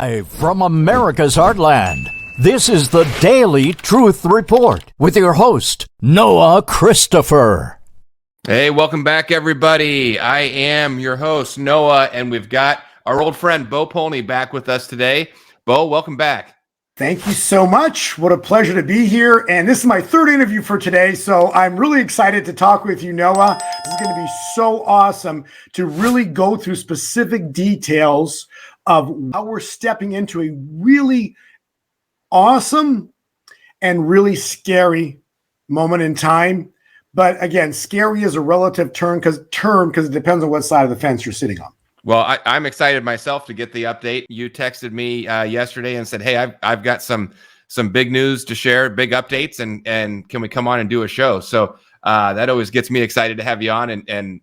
Live from America's heartland, this is the Daily Truth Report with your host, Noah Christopher. Hey, welcome back, everybody. I am your host, Noah, and we've got our old friend, Bo Polny, back with us today. Bo, welcome back. Thank you so much. What a pleasure to be here. And this is my third interview for today, so I'm really excited to talk with you, Noah. This is going to be so awesome to really go through specific details of how we're stepping into a really awesome and really scary moment in time. But again, scary is a relative term because it depends on what side of the fence you're sitting on. Well, I'm excited myself to get the update. You texted me yesterday and said, "Hey, I've got some big news to share, big updates, and can we come on and do a show?" So that always gets me excited to have you on. And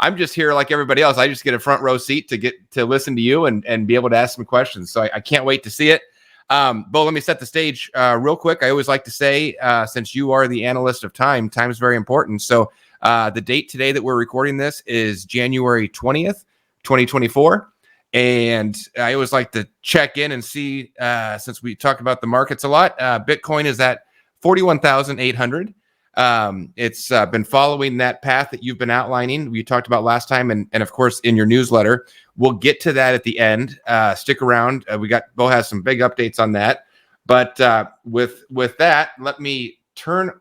I'm just here like everybody else. I just get a front row seat to get to listen to you and be able to ask some questions. So I can't wait to see it. Bo, let me set the stage real quick. I always like to say, since you are the analyst of time is very important. So the date today that we're recording this is January 20th, 2024. And I always like to check in and see, since we talk about the markets a lot, Bitcoin is at 41,800. It's been following that path that you've been outlining. We talked about last time, and of course in your newsletter. We'll get to that at the end. Stick around. Bo has some big updates on that. But with that, let me turn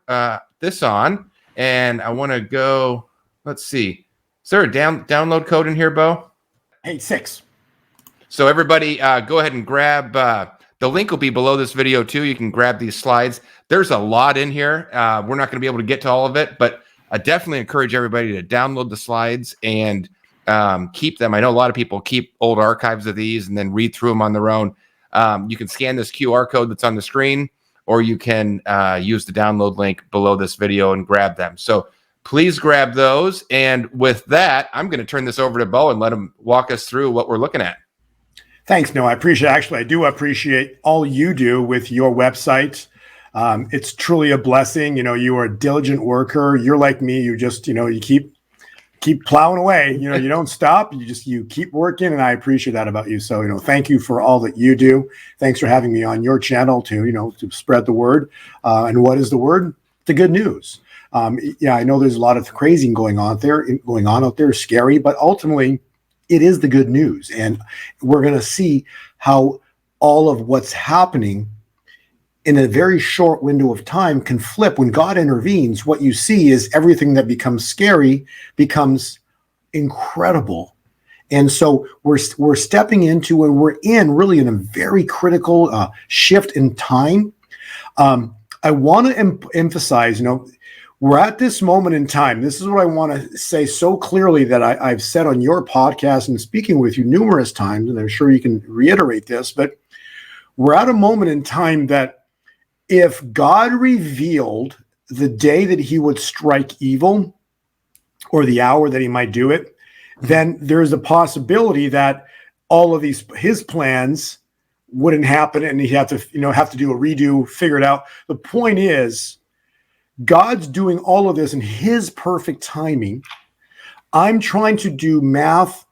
this on, and I want to go. Let's see. Is there a download code in here, Bo? 86. So everybody, go ahead and grab. The link will be below this video too. You can grab these slides. There's a lot in here. We're not going to be able to get to all of it, but I definitely encourage everybody to download the slides and keep them. I know a lot of people keep old archives of these and then read through them on their own. You can scan this QR code that's on the screen, or you can use the download link below this video and grab them. So please grab those. And with that, I'm going to turn this over to Bo and let him walk us through what we're looking at. Thanks, Noah. I do appreciate all you do with your website. It's truly a blessing. You know, you are a diligent worker. You're like me. You just, you keep plowing away. You don't stop. You keep working, and I appreciate that about you. So, thank you for all that you do. Thanks for having me on your channel to spread the word. And what is the word? The good news. I know there's a lot of crazy going on out there, scary, but ultimately it is the good news. And we're going to see how all of what's happening in a very short window of time can flip. When God intervenes, what you see is everything that becomes scary becomes incredible. And so we're stepping into, and we're really in a very critical shift in time. I want to emphasize, we're at this moment in time. This is what I want to say so clearly that I've said on your podcast and speaking with you numerous times, and I'm sure you can reiterate this, but we're at a moment in time that if God revealed the day that he would strike evil or the hour that he might do it, then there's a possibility that all of his plans wouldn't happen and he'd have to do a redo, figure it out. The point is, God's doing all of this in his perfect timing. I'm trying to do math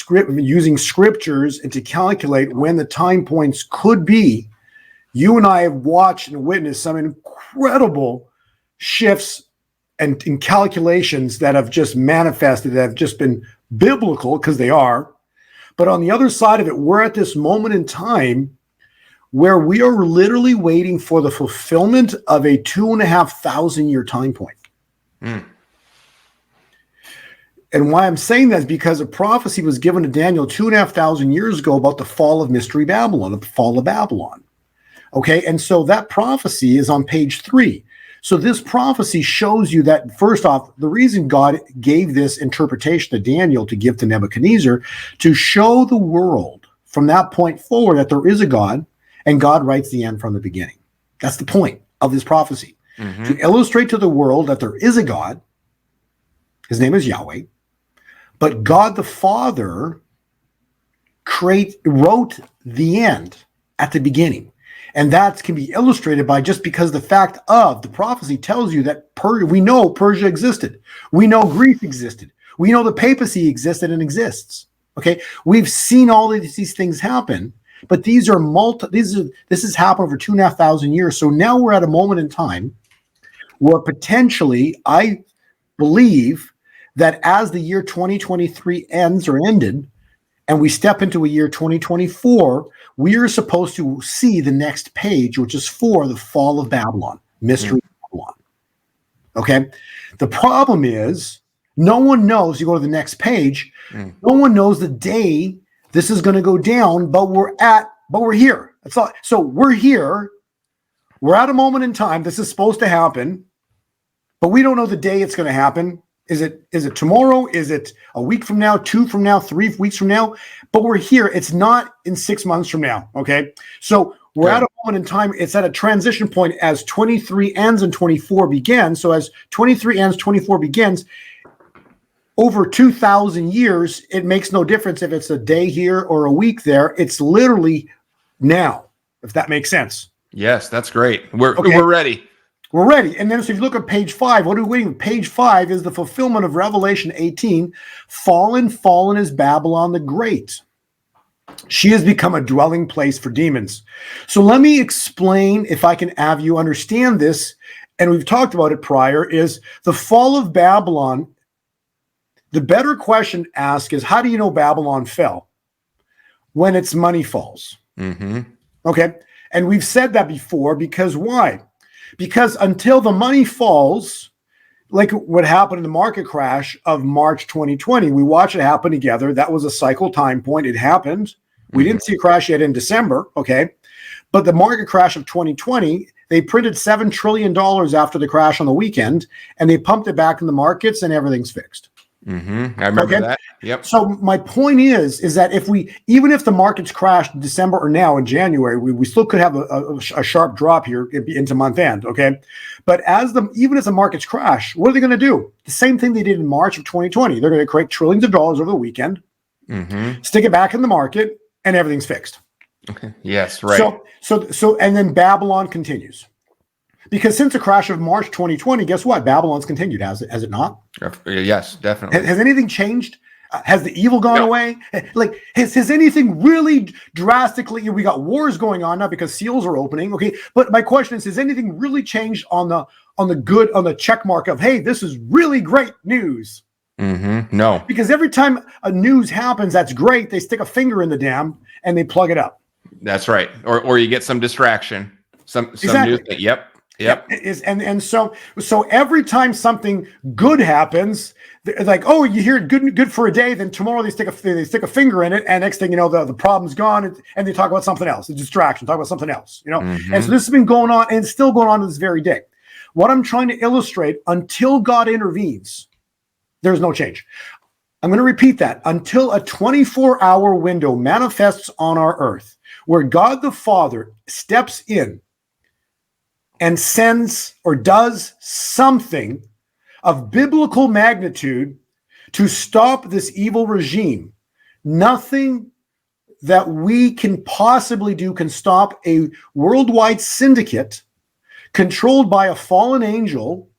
using scriptures and to calculate when the time points could be. You and I have watched and witnessed some incredible shifts and calculations that have just manifested, that have just been biblical, because they are. But on the other side of it, we're at this moment in time where we are literally waiting for the fulfillment of a 2,500 year time point. And why I'm saying that is because a prophecy was given to Daniel 2,500 years ago about the fall of Mystery Babylon, the fall of Babylon. Okay, and so that prophecy is on page 3. So this prophecy shows you that, first off, the reason God gave this interpretation to Daniel to give to Nebuchadnezzar, to show the world from that point forward that there is a God, and God writes the end from the beginning. That's the point of this prophecy. Mm-hmm. To illustrate to the world that there is a God. His name is Yahweh. But God the Father wrote the end at the beginning. And that can be illustrated by just because the fact of the prophecy tells you that we know Persia existed. We know Greece existed. We know the papacy existed and exists. Okay, we've seen all of these things happen, but this has happened over 2,500 years. So now we're at a moment in time where potentially, I believe that as the year 2023 ends or ended, and we step into a year 2024, we are supposed to see the next page, which is for the fall of Babylon, mystery Babylon. Okay. The problem is no one knows. You go to the next page. No one knows the day this is going to go down, but we're here. That's all. So we're here. We're at a moment in time. This is supposed to happen, but we don't know the day it's going to happen. Is it tomorrow? Is it a week from now, 2 from now, 3 weeks from now? But we're here. It's not in 6 months from now. Okay. So we're at a moment in time. It's at a transition point as 23 ends and 24 begins. So as 23 ends, 24 begins, over 2,000 years, it makes no difference if it's a day here or a week there. It's literally now, if that makes sense. Yes, that's great. We're ready. We're ready. And then so if you look at page 5, what are we waiting? Page 5 is the fulfillment of Revelation 18. Fallen is Babylon the Great. She has become a dwelling place for demons. So let me explain, if I can have you understand this, and we've talked about it prior, is the fall of Babylon. The better question to ask is, how do you know Babylon fell? When its money falls. Okay. And we've said that before, because why? Because until the money falls, like what happened in the market crash of March 2020, we watched it happen together. That was a cycle time point. It happened. We didn't see a crash yet in December. Okay. But the market crash of 2020, they printed $7 trillion after the crash on the weekend, and they pumped it back in the markets, and everything's fixed. I remember that. Yep. So my point is that even if the markets crashed in December or now in January, we still could have a sharp drop here into month end. Okay. But even if the markets crash, what are they going to do? The same thing they did in March of 2020. They're going to create trillions of dollars over the weekend, stick it back in the market, and everything's fixed. Okay. Yes. Right. So, and then Babylon continues. Because since the crash of March 2020, guess what? Babylon's continued, has it not? Yes, definitely. Has anything changed? Has the evil gone away? Like, has anything really drastically? We got wars going on now because seals are opening. Okay, but my question is: has anything really changed on the check mark of, hey, this is really great news? No, because every time a news happens, that's great. They stick a finger in the dam and they plug it up. That's right. Or you get some distraction. Some exactly. news. Yep. And so every time something good happens, like, oh, you hear it good for a day, then tomorrow they stick a finger in it, and next thing you know, the problem's gone, and they talk about something else, a distraction, talk about something else, And so this has been going on, and it's still going on to this very day. What I'm trying to illustrate, until God intervenes, there's no change. I'm going to repeat that. Until a 24-hour window manifests on our earth, where God the Father steps in and sends or does something of biblical magnitude to stop this evil regime, nothing that we can possibly do can stop a worldwide syndicate controlled by a fallen angel,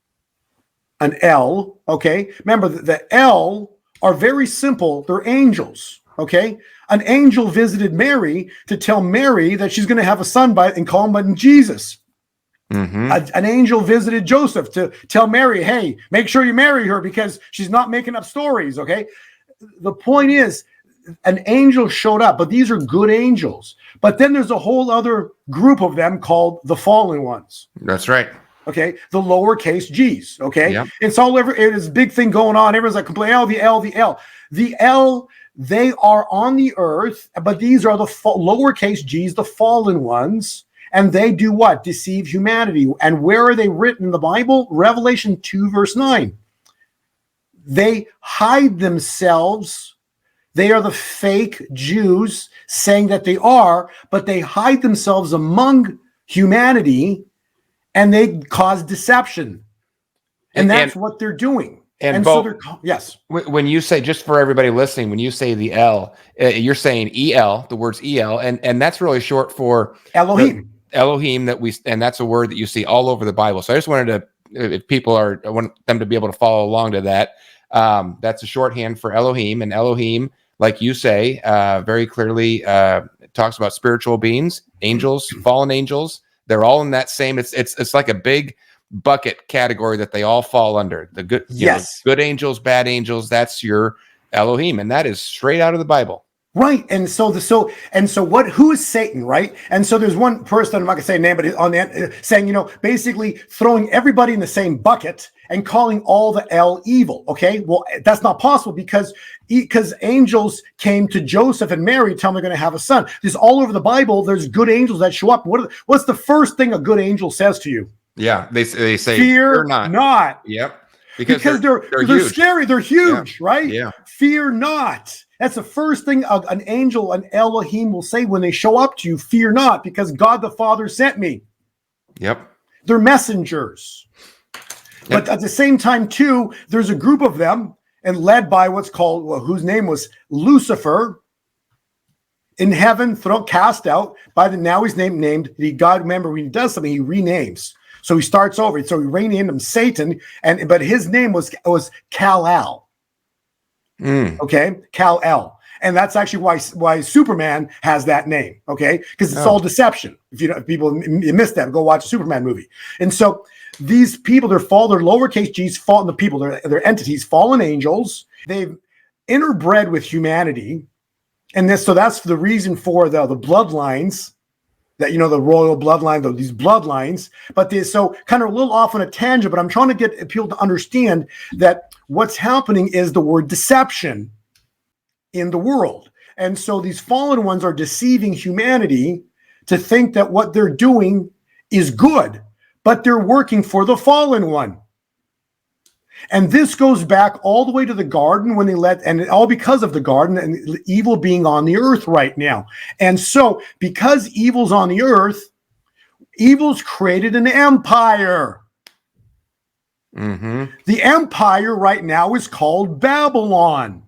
an L, okay? Remember, the L are very simple. They're angels, okay? An angel visited Mary to tell Mary that she's going to have a son and call him by Jesus. An angel visited Joseph to tell Mary, hey, make sure you marry her because she's not making up stories, okay? The point is, an angel showed up, but these are good angels. But then there's a whole other group of them called the fallen ones. That's right. Okay, the lowercase g's, okay? Yep. It's a big thing going on. Everyone's like, the L, they are on the earth, but these are the lowercase g's, the fallen ones. And they do what? Deceive humanity. And where are they written in the Bible? Revelation 2, verse 9. They hide themselves. They are the fake Jews saying that they are, but they hide themselves among humanity and they cause deception. And that's what they're doing. And so yes. When you say, just for everybody listening, when you say the L, you're saying EL, the words EL, and that's really short for Elohim. Elohim, and that's a word that you see all over the Bible. So I just wanted to, if people I want them to be able to follow along to that. That's a shorthand for Elohim, and Elohim like you say, very clearly, it talks about spiritual beings, angels, fallen angels. They're all in that same. It's like a big bucket category that they all fall under. The good, Yes. good angels, bad angels. That's your Elohim, and that is straight out of the Bible. Right. And so who is Satan, right? And so there's one person, I'm not gonna say a name, but on the saying, basically throwing everybody in the same bucket and calling all the evil. Okay. Well, that's not possible because angels came to Joseph and Mary, tell them they're going to have a son. There's all over the Bible. There's good angels that show up. What's the first thing a good angel says to you? Yeah. They say, fear not. Yep. Because they're scary. They're huge, yeah. Right? Yeah. Fear not. That's the first thing an angel, an Elohim will say when they show up to you. Fear not, because God the Father sent me. Yep. They're messengers. Yep. But at the same time, too, there's a group of them, and led by whose name was Lucifer, in heaven, cast out by now he's named. God, remember, when he does something, he renames. So he starts over. So he renamed him Satan, but his name was Kal-El. Okay, Kal-El, and that's actually why Superman has that name. Okay, because it's all deception. If people missed that, go watch a Superman movie. And so these people, they're lowercase g's, fallen the people. They're entities, fallen angels. They've interbred with humanity, and so that's the reason for the bloodlines. That the royal bloodline, these bloodlines, but they so kind of a little off on a tangent. But I'm trying to get people to understand that what's happening is the word deception in the world, and so these fallen ones are deceiving humanity to think that what they're doing is good, but they're working for the fallen one. And this goes back all the way to the garden when and all because of the garden and evil being on the earth right now. And so because evil's on the earth, evil's created an empire. Mm-hmm. The empire right now is called Babylon.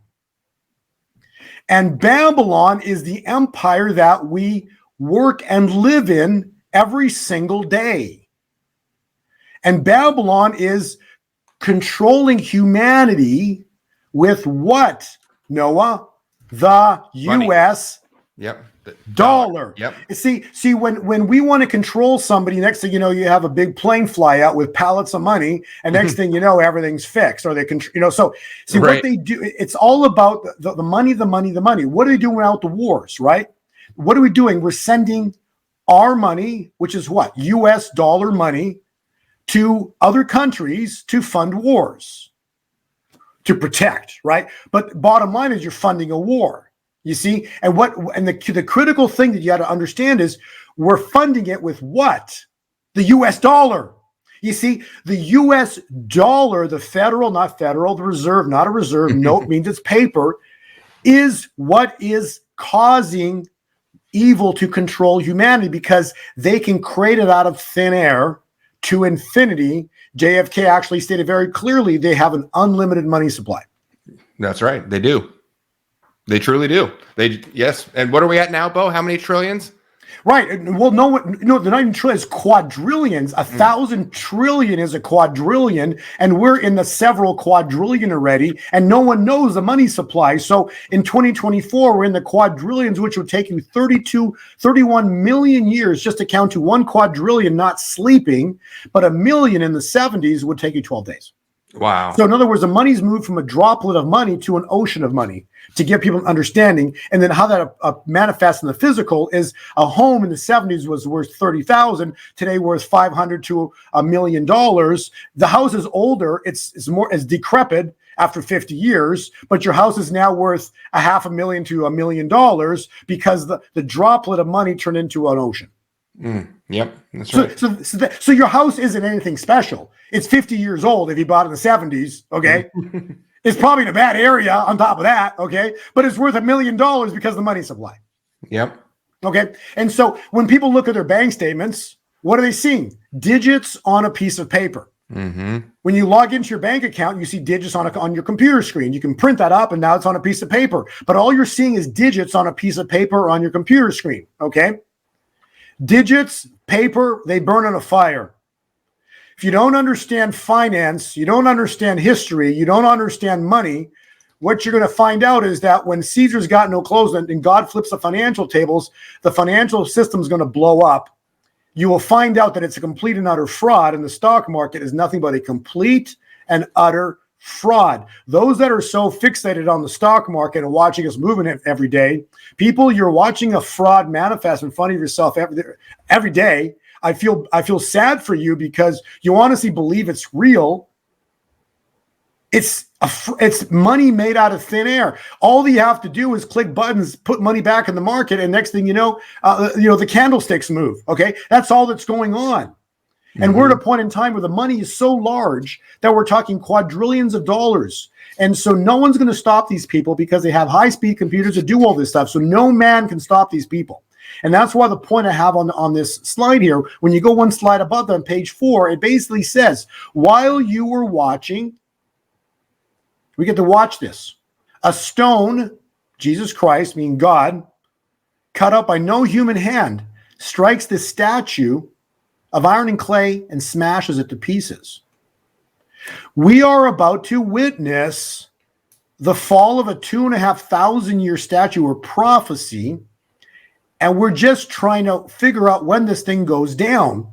And Babylon is the empire that we work and live in every single day. And Babylon is controlling humanity with what, Noah? The Money. U.S. Yep. dollar. Yep. See, when we want to control somebody, next thing you know, you have a big plane fly out with pallets of money, and next thing you know, everything's fixed. Or they can, so see right. What they do. It's all about the money, the money, the money. What are they doing out the wars, right? What are we doing? We're sending our money, which is what? U.S. dollar money, to other countries to fund wars, to protect, right? But bottom line is you're funding a war, you see? And the critical thing that you got to understand is we're funding it with what? The US dollar. You see, the US dollar, the reserve, not a reserve, note means it's paper, is what is causing evil to control humanity, because they can create it out of thin air to infinity. JFK actually stated very clearly they have an unlimited money supply. That's right. They do. They truly do. Yes. And what are we at now, Bo? How many trillions? Right. Well, no, they're not even trillions, quadrillions. 1,000 trillion is a quadrillion, and we're in the several quadrillion already, and no one knows the money supply. So in 2024, we're in the quadrillions, which would take you 31 million years just to count to one quadrillion not sleeping, but a million in the 70s would take you 12 days. Wow. So in other words, the money's moved from a droplet of money to an ocean of money, to give people an understanding. And then how that manifests in the physical is a home in the 70s was worth $30,000. Today worth $500 to $1 million. The house is older. It's decrepit after 50 years, but your house is now worth $500,000 to $1 million because the droplet of money turned into an ocean. Yep, that's right. So your house isn't anything special. It's 50 years old if you bought it in the 70s, okay? It's probably in a bad area on top of that, okay? But it's worth $1 million because of the money supply. Yep. Okay? And so when people look at their bank statements, what are they seeing? Digits on a piece of paper. Mm-hmm. When you log into your bank account, you see digits on your computer screen. You can print that up, and now it's on a piece of paper. But all you're seeing is digits on a piece of paper or on your computer screen, okay? Digits, paper, they burn in a fire. If you don't understand finance, you don't understand history, you don't understand money, what you're going to find out is that when Caesar's got no clothes and God flips the financial tables, the financial system is going to blow up. You will find out that it's a complete and utter fraud, and the stock market is nothing but a complete and utter fraud. Those that are so fixated on the stock market and watching us moving every day, people, you're watching a fraud manifest in front of yourself every day. I feel sad for you because you honestly believe it's real. It's money made out of thin air. All you have to do is click buttons, put money back in the market, and next thing you know, the candlesticks move. Okay, that's all that's going on. And we're at a point in time where the money is so large that we're talking quadrillions of dollars. And so no one's going to stop these people because they have high-speed computers that do all this stuff. So no man can stop these people. And that's why the point I have on this slide here, when you go one slide above on page 4, it basically says, while you were watching, we get to watch this. A stone, Jesus Christ, meaning God, cut up by no human hand, strikes this statue of iron and clay and smashes it to pieces. We are about to witness the fall of a 2,500-year statue or prophecy, and we're just trying to figure out when this thing goes down.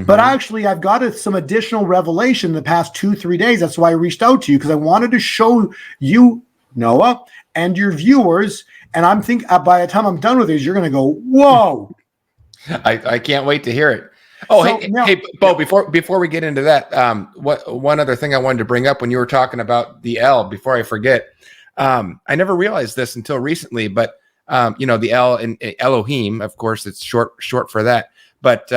But actually, I've got some additional revelation in the past 2-3 days. That's why I reached out to you, because I wanted to show you, Noah, and your viewers. And I'm thinking by the time I'm done with this, you're going to go, whoa. I can't wait to hear it. Oh, so, hey, Bo, before we get into that, one other thing I wanted to bring up when you were talking about the L, before I forget, I never realized this until recently, but the L in Elohim, of course, it's short for that, but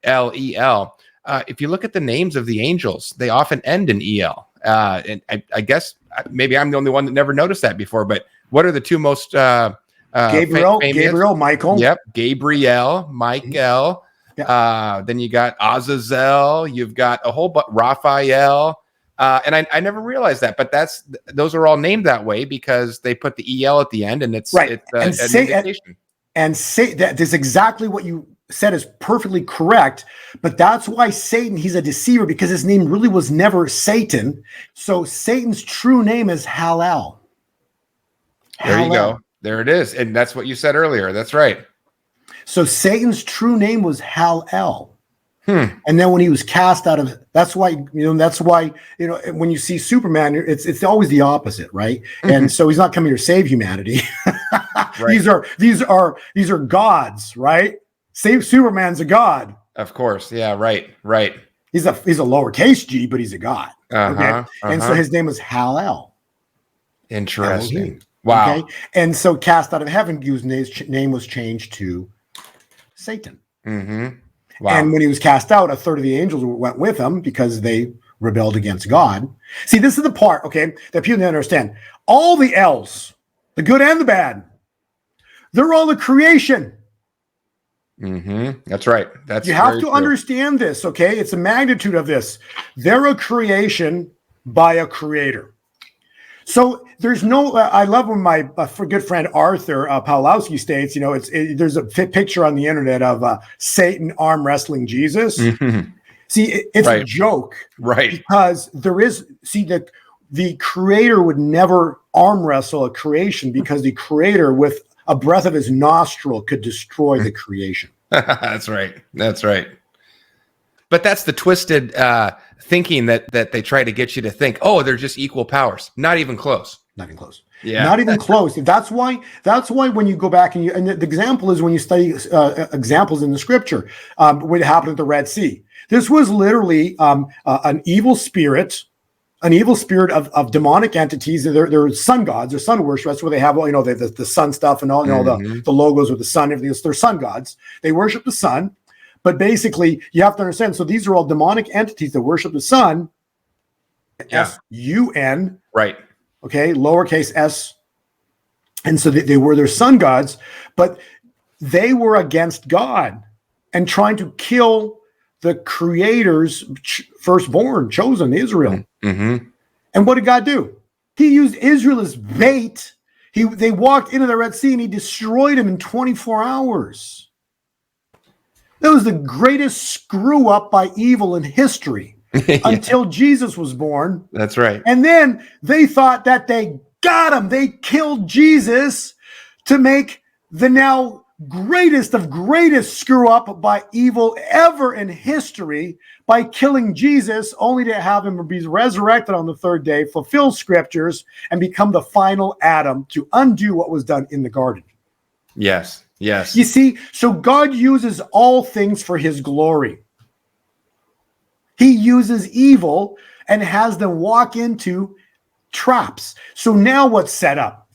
L-E-L, if you look at the names of the angels, they often end in E-L. And I guess maybe I'm the only one that never noticed that before, but what are the two most Gabriel, Michael. Yep, Gabriel, Michael. Then you got Azazel, you've got a whole bunch, Raphael, and I never realized that, but those are all named that way because they put the EL at the end, and it's right. An indication. And say that is exactly what you said is perfectly correct, but that's why Satan, he's a deceiver, because his name really was never Satan. So Satan's true name is Hallel. There you go. There it is, and that's what you said earlier. That's right. So Satan's true name was Hal-El. And then when he was cast out of, that's why, when you see Superman, it's always the opposite, right? And so he's not coming here to save humanity. Right. These are gods, right? Superman's a god. Of course. Yeah. Right. He's a lowercase g, but he's a god. Okay. And so his name was Hal-El. Interesting. Elohim. Wow. Okay. And so cast out of heaven, his name was changed to Satan. Wow. And when he was cast out, a third of the angels went with him because they rebelled against God. See, this is the part, okay, that people don't understand. All the L's, the good and the bad, they're all the creation. That's right. You have to understand this, okay? It's the magnitude of this. They're a creation by a creator. So there's no, I love when my good friend Arthur Pawlowski states, there's a picture on the internet of Satan arm wrestling Jesus. See, it's a joke. Right. Because the creator would never arm wrestle a creation, because the creator with a breath of his nostril could destroy the creation. That's right. But that's the twisted thinking that they try to get you to think, oh, they're just equal powers. Not even close. Yeah. Not even close. That's why when you go back and the example is when you study examples in the scripture, what happened at the Red Sea. This was literally an evil spirit of demonic entities. They're sun gods, they're sun worship. That's where they have the sun stuff and all, the logos with the sun, everything. They're sun gods. They worship the sun. But basically, you have to understand, so these are all demonic entities that worship the sun, S-U-N. Right. Okay, lowercase s. And so they were their sun gods, but they were against God and trying to kill the creator's firstborn, chosen, Israel. And what did God do? He used Israel as bait. They walked into the Red Sea and he destroyed them in 24 hours. That was the greatest screw up by evil in history until Jesus was born. That's right. And then they thought that they got him. They killed Jesus to make the now greatest of greatest screw up by evil ever in history by killing Jesus, only to have him be resurrected on the third day, fulfill scriptures, and become the final Adam to undo what was done in the garden. Yes. Yes. You see, so God uses all things for his glory. He uses evil and has them walk into traps. So now what's set up?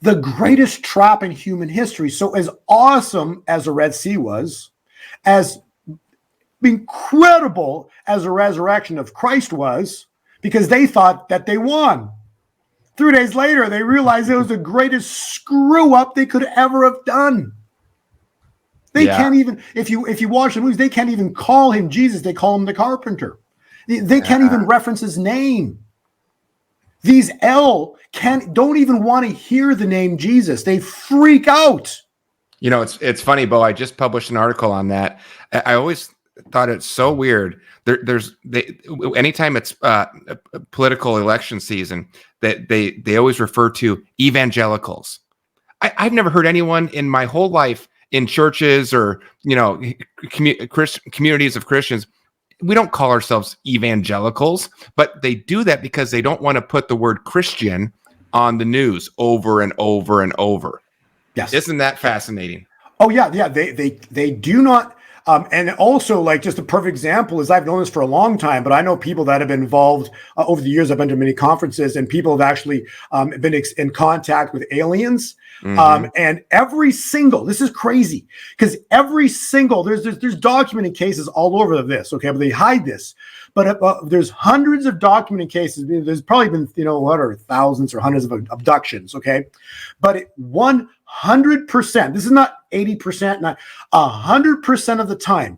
The greatest trap in human history. So as awesome as the Red Sea was, as incredible as the resurrection of Christ was, because they thought that they won. 3 days later, they realized it was the greatest screw up they could ever have done. They can't even, if you watch the movies, they can't even call him Jesus. They call him the carpenter. They can't even reference his name. These don't even want to hear the name Jesus. They freak out. You know, it's funny, Bo. I just published an article on that. I always thought it's so weird. Anytime it's political election season, that they always refer to evangelicals. I've never heard anyone in my whole life in churches or communities of Christians. We don't call ourselves evangelicals, but they do that because they don't want to put the word Christian on the news over and over and over. Yes. Isn't that fascinating? Oh yeah. They do not. And also, like, just a perfect example is, I've known this for a long time, but I know people that have been involved over the years. I've been to many conferences, and people have actually been in contact with aliens. Mm-hmm. And every single, this is crazy, because every single, there's documented cases all over this, okay, but they hide this. But there's hundreds of documented cases. There's probably been, thousands or hundreds of abductions, okay? But 100%, this is not 80%, not 100% of the time,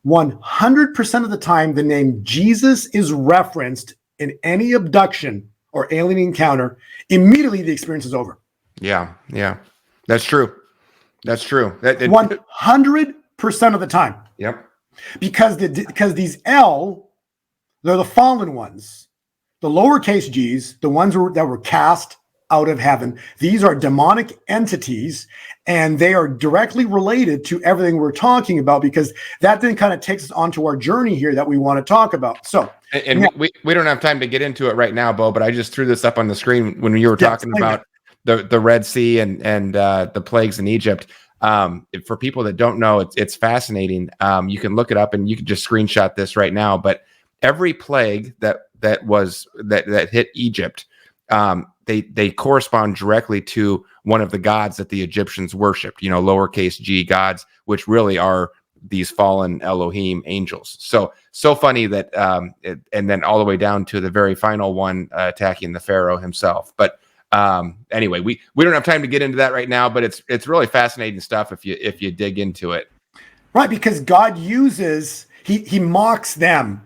100% of the time, the name Jesus is referenced in any abduction or alien encounter, immediately the experience is over. Yeah. That's true. 100% of the time. Yep. Because these they're the fallen ones, the lowercase g's, the ones that were cast out of heaven. These are demonic entities, and they are directly related to everything we're talking about, because that then kind of takes us onto our journey here that we want to talk about. So, we don't have time to get into it right now, Bo, but I just threw this up on the screen when you were talking about the Red Sea and the plagues in Egypt. For people that don't know, it's fascinating. You can look it up, and you can just screenshot this right now. But every plague that hit Egypt, they correspond directly to one of the gods that the Egyptians worshipped. Lowercase g gods, which really are these fallen Elohim angels. So funny that, and then all the way down to the very final one attacking the Pharaoh himself. But anyway, we don't have time to get into that right now, but it's really fascinating stuff if you dig into it. Right, because God uses, he mocks them.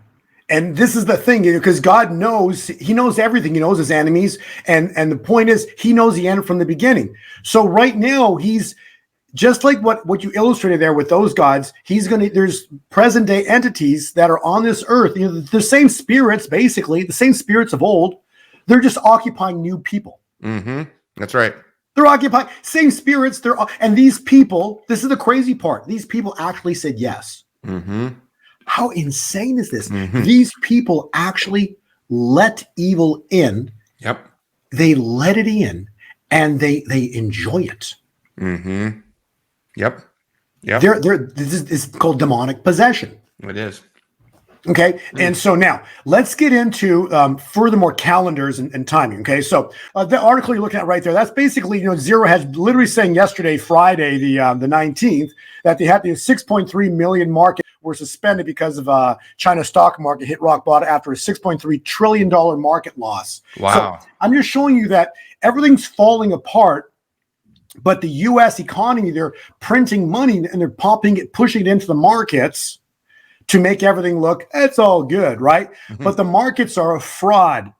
And this is the thing, because God knows, he knows everything. He knows his enemies. And the point is, he knows the end from the beginning. So right now, he's just like what you illustrated there with those gods. There's present day entities that are on this earth, the same spirits, basically, the same spirits of old. They're just occupying new people. Mm-hmm. That's right. They're occupying same spirits. And these people, this is the crazy part. These people actually said yes. Mm-hmm. How insane is this? Mm-hmm. These people actually let evil in. Yep. They let it in, and they enjoy it. Mm-hmm. Yep. This is called demonic possession. It is. Okay. And so now let's get into furthermore calendars and timing. Okay. So the article you're looking at right there, that's basically, Zero has literally saying yesterday, Friday, the 19th, that they had the 6.3 million market were suspended because of China's stock market hit rock bottom after a $6.3 trillion market loss. Wow. So I'm just showing you that everything's falling apart, but the U.S. economy, they're printing money and they're pushing it into the markets to make everything look, it's all good, right? Mm-hmm. But the markets are a fraud.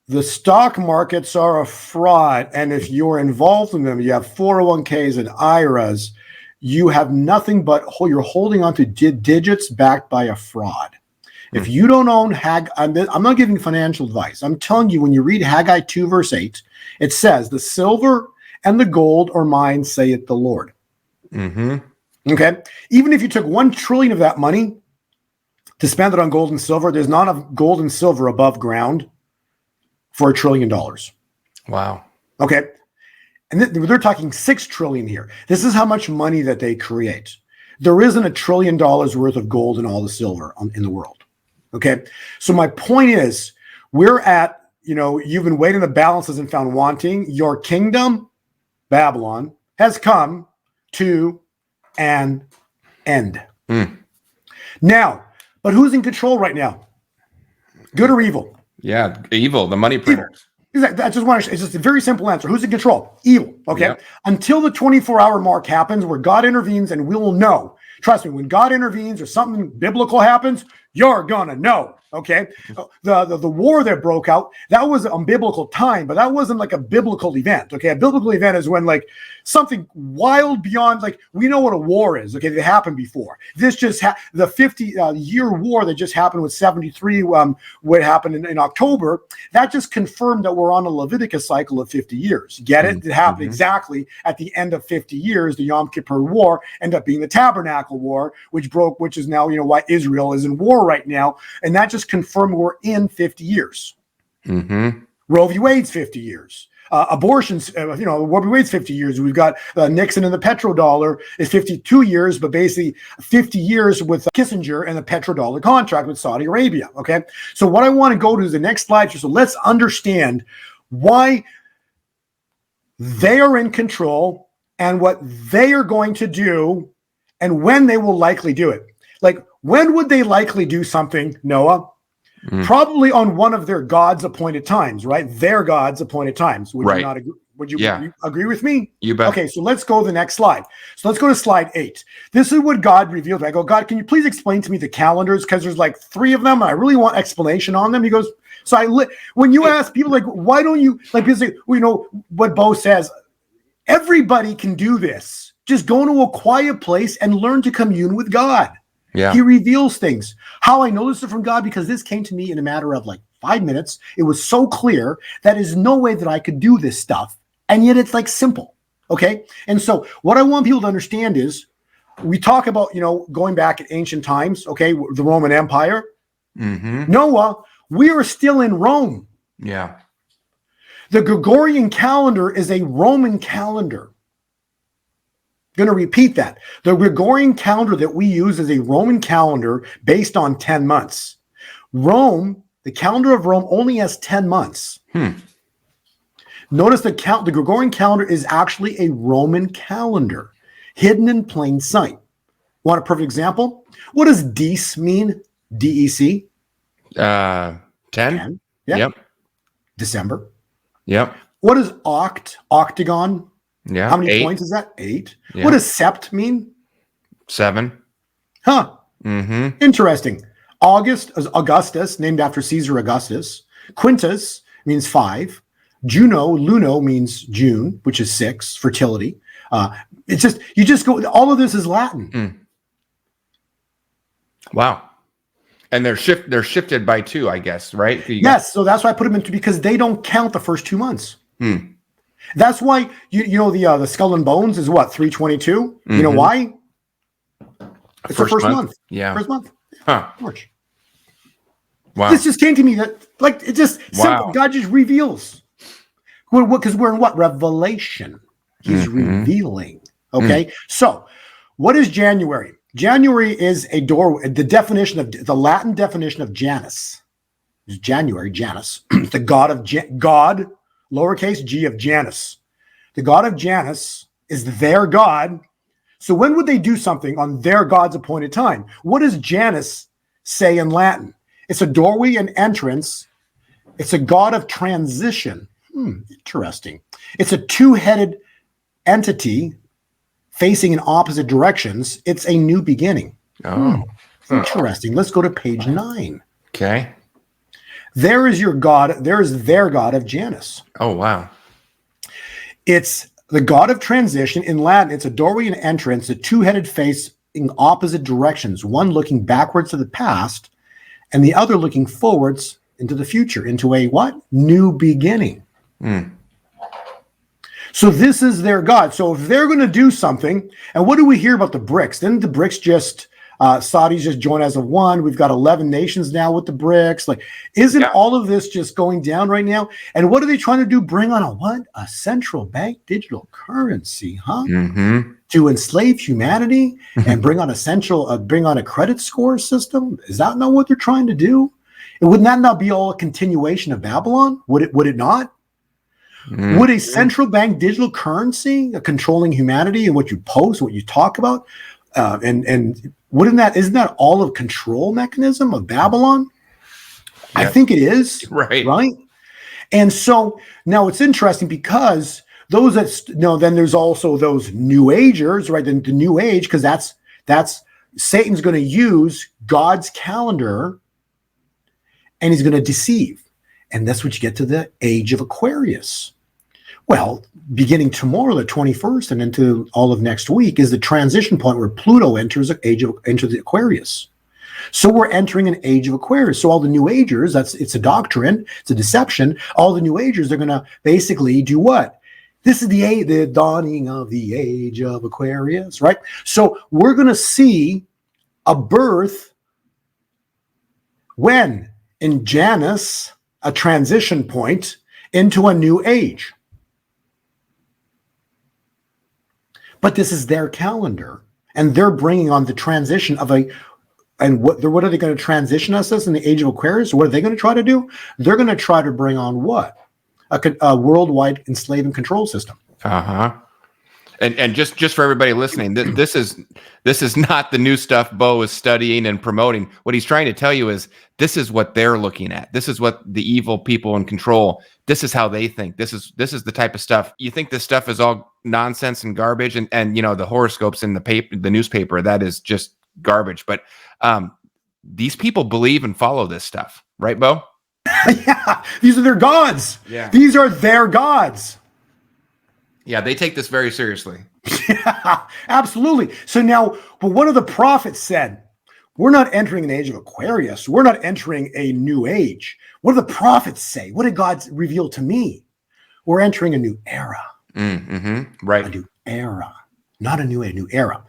The stock markets are a fraud. And if you're involved in them, you have 401ks and IRAs, you have nothing but you're holding on to digits backed by a fraud. If you don't own I'm not giving financial advice. I'm telling you, when you read Haggai 2, verse 8, it says, the silver and the gold are mine, saith the Lord. Okay? Even if you took 1 trillion of that money to spend it on gold and silver, there's not enough gold and silver above ground for $1 trillion. Wow. Okay? And they're talking 6 trillion here. This is how much money that they create. There isn't $1 trillion worth of gold and all the silver in the world. Okay. So my point is, we're at, you've been weighing the balances and found wanting. Your kingdom, Babylon, has come to an end. Now, but who's in control right now? Good or evil? Yeah, evil, the money printers. Exactly. It's just a very simple answer. Who's in control? Evil. Okay. Yep. Until the 24-hour mark happens where God intervenes, and we will know. Trust me, when God intervenes or something biblical happens, you're gonna know. Okay. The war that broke out, that was a biblical time, but that wasn't like a biblical event. Okay. A biblical event is when like something wild beyond, like, we know what a war is. Okay. That happened before. This just the 50-year war that just happened with 73, what happened in October, that just confirmed that we're on a Leviticus cycle of 50 years. Get it? It happened exactly at the end of 50 years. The Yom Kippur War ended up being the Tabernacle War, which is now, why Israel is in war right now. And that just confirmed we're in 50 years. Roe v. Wade's 50 years. Abortions, Roe v. Wade's 50 years. We've got Nixon and the petrodollar is 52 years, but basically 50 years with Kissinger and the petrodollar contract with Saudi Arabia. Okay. So what I want to go to is the next slide. So let's understand why they are in control and what they are going to do and when they will likely do it. Like, when would they likely do something, Noah? Probably on one of their God's appointed times, right? Their God's appointed times. Would you not agree? Would you agree with me? You bet. Okay, so let's go to the next slide. So let's go to slide 8. This is what God revealed. I go, God, can you please explain to me the calendars? Because there's like 3 of them. And I really want explanation on them. He goes, when you ask people, like, why don't you, like, because what Bo says, everybody can do this. Just go into a quiet place and learn to commune with God. Yeah. He reveals things. How I know this is from God, because this came to me in a matter of like 5 minutes. It was so clear that there's no way that I could do this stuff. And yet it's like simple. Okay. And so what I want people to understand is, we talk about, going back at ancient times, okay, the Roman Empire. Noah, we are still in Rome. Yeah. The Gregorian calendar is a Roman calendar. Going to repeat that. The Gregorian calendar that we use is a Roman calendar based on 10 months. Rome, the calendar of Rome, only has 10 months. Notice the Gregorian calendar is actually a Roman calendar, hidden in plain sight. Want a perfect example? What does Dec mean? D-E-C? 10. Yeah. Yep. December. Yep. What is octagon? Yeah. How many 8. points is that? 8. Yeah. What does sept mean? 7. Huh. Interesting. Augustus, named after Caesar Augustus. Quintus means 5. Luno means June, which is 6, fertility. It's just, you just go, all of this is Latin. Wow. And they're shifted by 2, I guess, right? Yes. So that's why I put them into, because they don't count the first 2 months. That's why the skull and bones is what, 322. You know why? It's the first month. Yeah, first month. March. Wow. This just came to me that, like, it just simple. God just reveals. Because we're in what? Revelation. He's revealing. Okay. So, what is January? January is a door. The definition of the Latin definition of Janus is January. Janus, the god of God. Lowercase g of Janus. The god of Janus is their god. So when would they do something on their God's appointed time? What does Janus say in Latin? It's a doorway and entrance. It's a god of transition. Interesting. It's a 2-headed entity facing in opposite directions. It's a new beginning. Interesting. Let's go to page 9. Okay. There is your God. There is their God of Janus. Oh, wow. It's the God of transition. In Latin, it's a doorway and entrance, a 2-headed face in opposite directions, one looking backwards to the past and the other looking forwards into the future, into a what? New beginning. So this is their God. So if they're going to do something, and what do we hear about the BRICS? Didn't the BRICS just, Saudis just joined as of one? We've got 11 nations now with the BRICS. Like, isn't all of this just going down right now? And what are they trying to do? Bring on a what? A central bank digital currency, huh? To enslave humanity and bring on a credit score system? Is that not what they're trying to do? And wouldn't that not be all a continuation of Babylon? Would it not? Would a central bank digital currency controlling humanity and what you post, what you talk about, and isn't that all of control mechanism of Babylon? I think it is. Right. And so now it's interesting because those then there's also those New Agers, right? The New Age, because that's Satan's going to use God's calendar and he's going to deceive. And that's what you get to the age of Aquarius. Well, beginning tomorrow, the 21st, and into all of next week is the transition point where Pluto enters the Aquarius. So we're entering an age of Aquarius. So all the New Agers, it's a doctrine, it's a deception. All the New Agers, they're going to basically do what? This is the dawning of the age of Aquarius, right? So we're going to see a birth when? In Janus, a transition point into a new age. But this is their calendar, and they're bringing on the transition of what are they going to transition us as in the age of Aquarius? What are they going to try to do? They're going to try to bring on what? A worldwide enslave and control system. And just for everybody listening, this is not the new stuff Bo is studying and promoting. What he's trying to tell you is this is what they're looking at. This is what the evil people in control. This is how they think. This is the type of stuff. You think this stuff is all nonsense and garbage, and you know the horoscopes in the newspaper, that is just garbage. But these people believe and follow this stuff, right, Bo? Yeah, these are their gods. Yeah, these are their gods. Yeah, they take this very seriously. Yeah, absolutely. So now, but what have the prophets said? We're not entering an age of Aquarius. We're not entering a new age. What do the prophets say? What did God reveal to me? We're entering a new era. Right. A new era. Not a new age, a new era.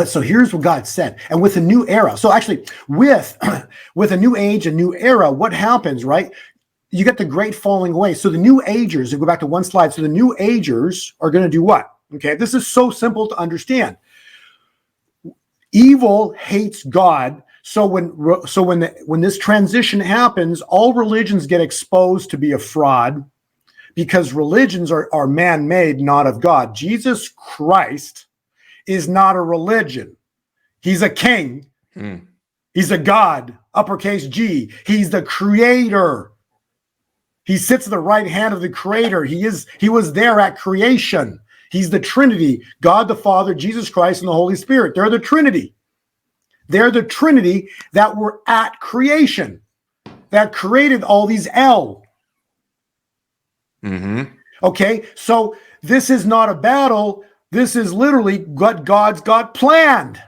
So here's what God said. And with a new era, so actually with a new age, a new era, what happens, right? You get the great falling away. So the New Agers, and go back to one slide. So the New Agers are going to do what? Okay, this is so simple to understand. Evil hates God. So when this transition happens, all religions get exposed to be a fraud because religions are man-made, not of God. Jesus Christ is not a religion. He's a king. He's a God, uppercase G. He's the creator. He sits at the right hand of the creator. He was there at creation. He's the Trinity, God the Father, Jesus Christ, and the Holy Spirit. They're the Trinity. They're the Trinity that were at creation, that created all these L. Okay, so this is not a battle. This is literally what God's got planned.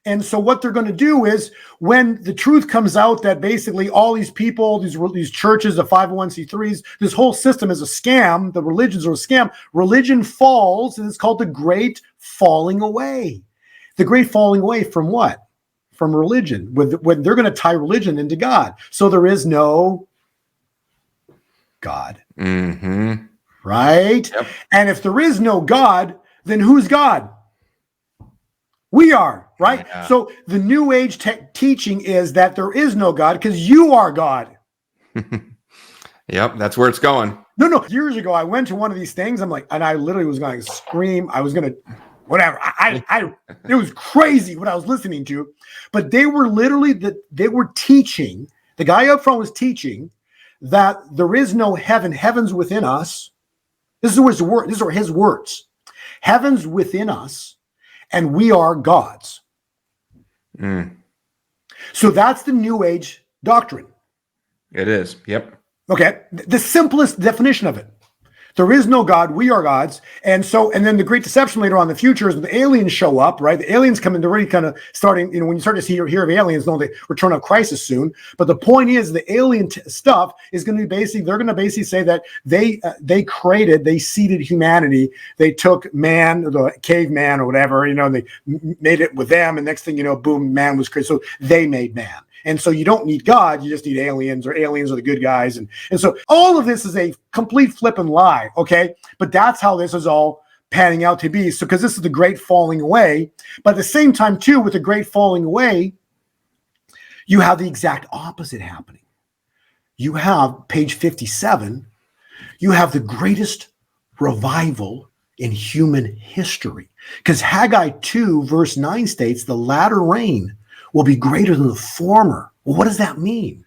And so what they're going to do is when the truth comes out that basically all these people, these churches, the 501c3s, this whole system is a scam, the religions are a scam, religion falls, and it's called the Great Falling Away. The Great Falling Away from what? From religion, when they're going to tie religion into God. So there is no God. Right? Yep. And if there is no God, then who's God? We are, right? Yeah. So the New Age teaching is that there is no God because you are God. Yep, that's where it's going. No. Years ago, I went to one of these things. I'm like, and I literally was going to scream. I was going to, whatever. It was crazy what I was listening to. But they were literally, they were teaching, the guy up front was teaching that there is no heaven. Heaven's within us. These are his words. Heaven's within us. And we are gods. So that's the New Age doctrine. It is. Yep. Okay. The simplest definition of it. There is no God. We are gods. And then the great deception later on in the future is when the aliens show up, right? The aliens come in, they're already kind of starting, when you start to hear of aliens, know the return of crisis soon. But the point is the alien stuff is going to be they're going to basically say that they seeded humanity. They took man, the caveman or whatever, they made it with them. And next thing you know, boom, man was created. So they made man. And so you don't need God, you just need aliens, or aliens are the good guys. And so all of this is a complete flip and lie, okay? But that's how this is all panning out to be. So because this is the great falling away. But at the same time, too, with the great falling away, you have the exact opposite happening. You have page 57, you have the greatest revival in human history. Because Haggai 2, verse 9 states, the latter rain will be greater than the former. Well, what does that mean?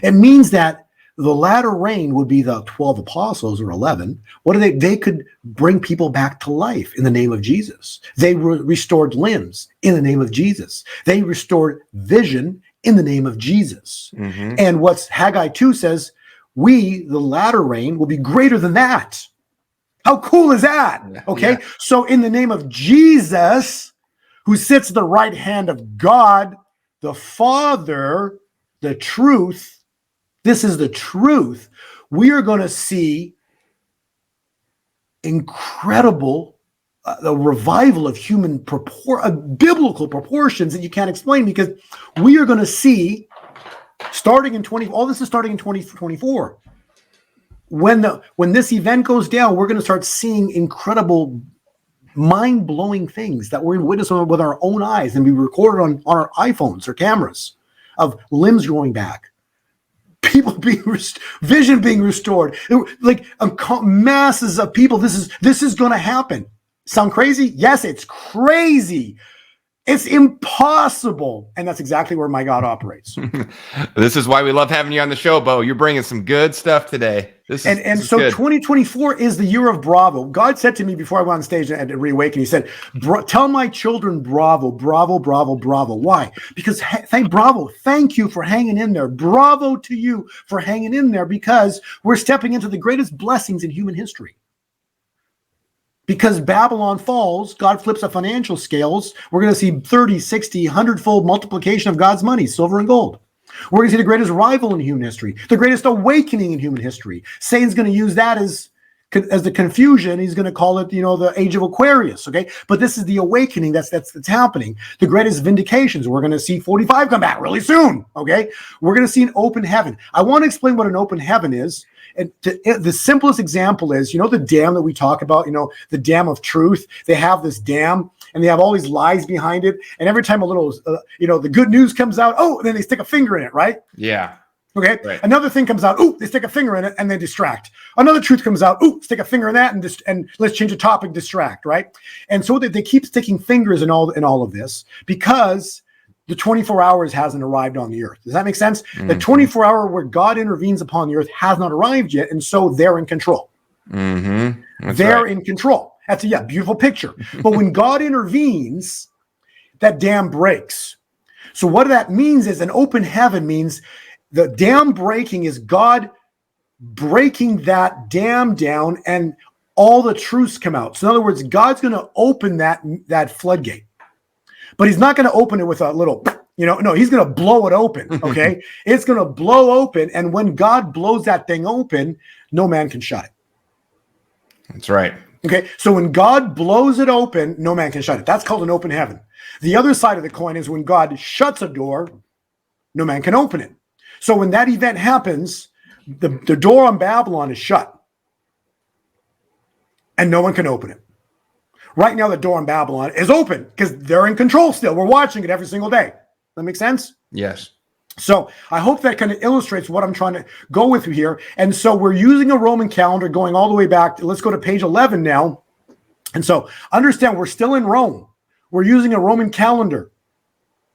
It means that the latter rain would be the 12 apostles or 11. What are they could bring people back to life in the name of Jesus. They restored limbs in the name of Jesus. They restored vision in the name of Jesus. Mm-hmm. And what's Haggai 2 says, the latter rain, will be greater than that. How cool is that? Okay. Yeah. So in the name of Jesus, who sits at the right hand of God, the Father, the truth, this is the truth. We are going to see incredible the revival of human biblical proportions that you can't explain, because we are going to see all this is starting in 2024. When this event goes down, we're going to start seeing incredible, mind-blowing things that we're witnessing with our own eyes and be recorded on our iPhones or cameras, of limbs growing back, people being vision being restored, like masses of people. This is going to happen. Sound crazy? Yes, it's crazy. It's impossible. And that's exactly where my God operates. This is why we love having you on the show, Bo. You're bringing some good stuff today. So good. 2024 is the year of Bravo. God said to me before I went on stage at Reawaken, he said, tell my children bravo, bravo, bravo, bravo. Why? Because thank you for hanging in there. Bravo to you for hanging in there, because we're stepping into the greatest blessings in human history. Because Babylon falls, God flips the financial scales. We're going to see 30, 60, 100-fold multiplication of God's money, silver and gold. We're going to see the greatest revival in human history, the greatest awakening in human history. Satan's going to use that as the confusion. He's going to call it, the age of Aquarius, okay? But this is the awakening that's happening. The greatest vindications. We're going to see 45 come back really soon, okay? We're going to see an open heaven. I want to explain what an open heaven is. And the simplest example is, the dam that we talk about, the dam of truth. They have this dam and they have all these lies behind it. And every time a little, the good news comes out, then they stick a finger in it, right? Yeah. Okay. Right. Another thing comes out, they stick a finger in it and they distract. Another truth comes out, stick a finger in that and let's change the topic, distract, right? And so they keep sticking fingers in all of this, because the 24 hours hasn't arrived on the earth. Does that make sense? Mm-hmm. The 24-hour where God intervenes upon the earth has not arrived yet, and so they're in control. Mm-hmm. They're in control. That's a beautiful picture. But when God intervenes, that dam breaks. So what that means is an open heaven means the dam breaking is God breaking that dam down and all the truths come out. So in other words, God's going to open that floodgate. But he's not going to open it with a little, no, he's going to blow it open, okay? It's going to blow open, and when God blows that thing open, no man can shut it. That's right. Okay, so when God blows it open, no man can shut it. That's called an open heaven. The other side of the coin is when God shuts a door, no man can open it. So when that event happens, the door on Babylon is shut, and no one can open it. Right now, the door in Babylon is open because they're in control still. We're watching it every single day. That make sense? Yes. So I hope that kind of illustrates what I'm trying to go with here. And so we're using a Roman calendar going all the way back. Let's go to page 11 now. And so understand, we're still in Rome. We're using a Roman calendar.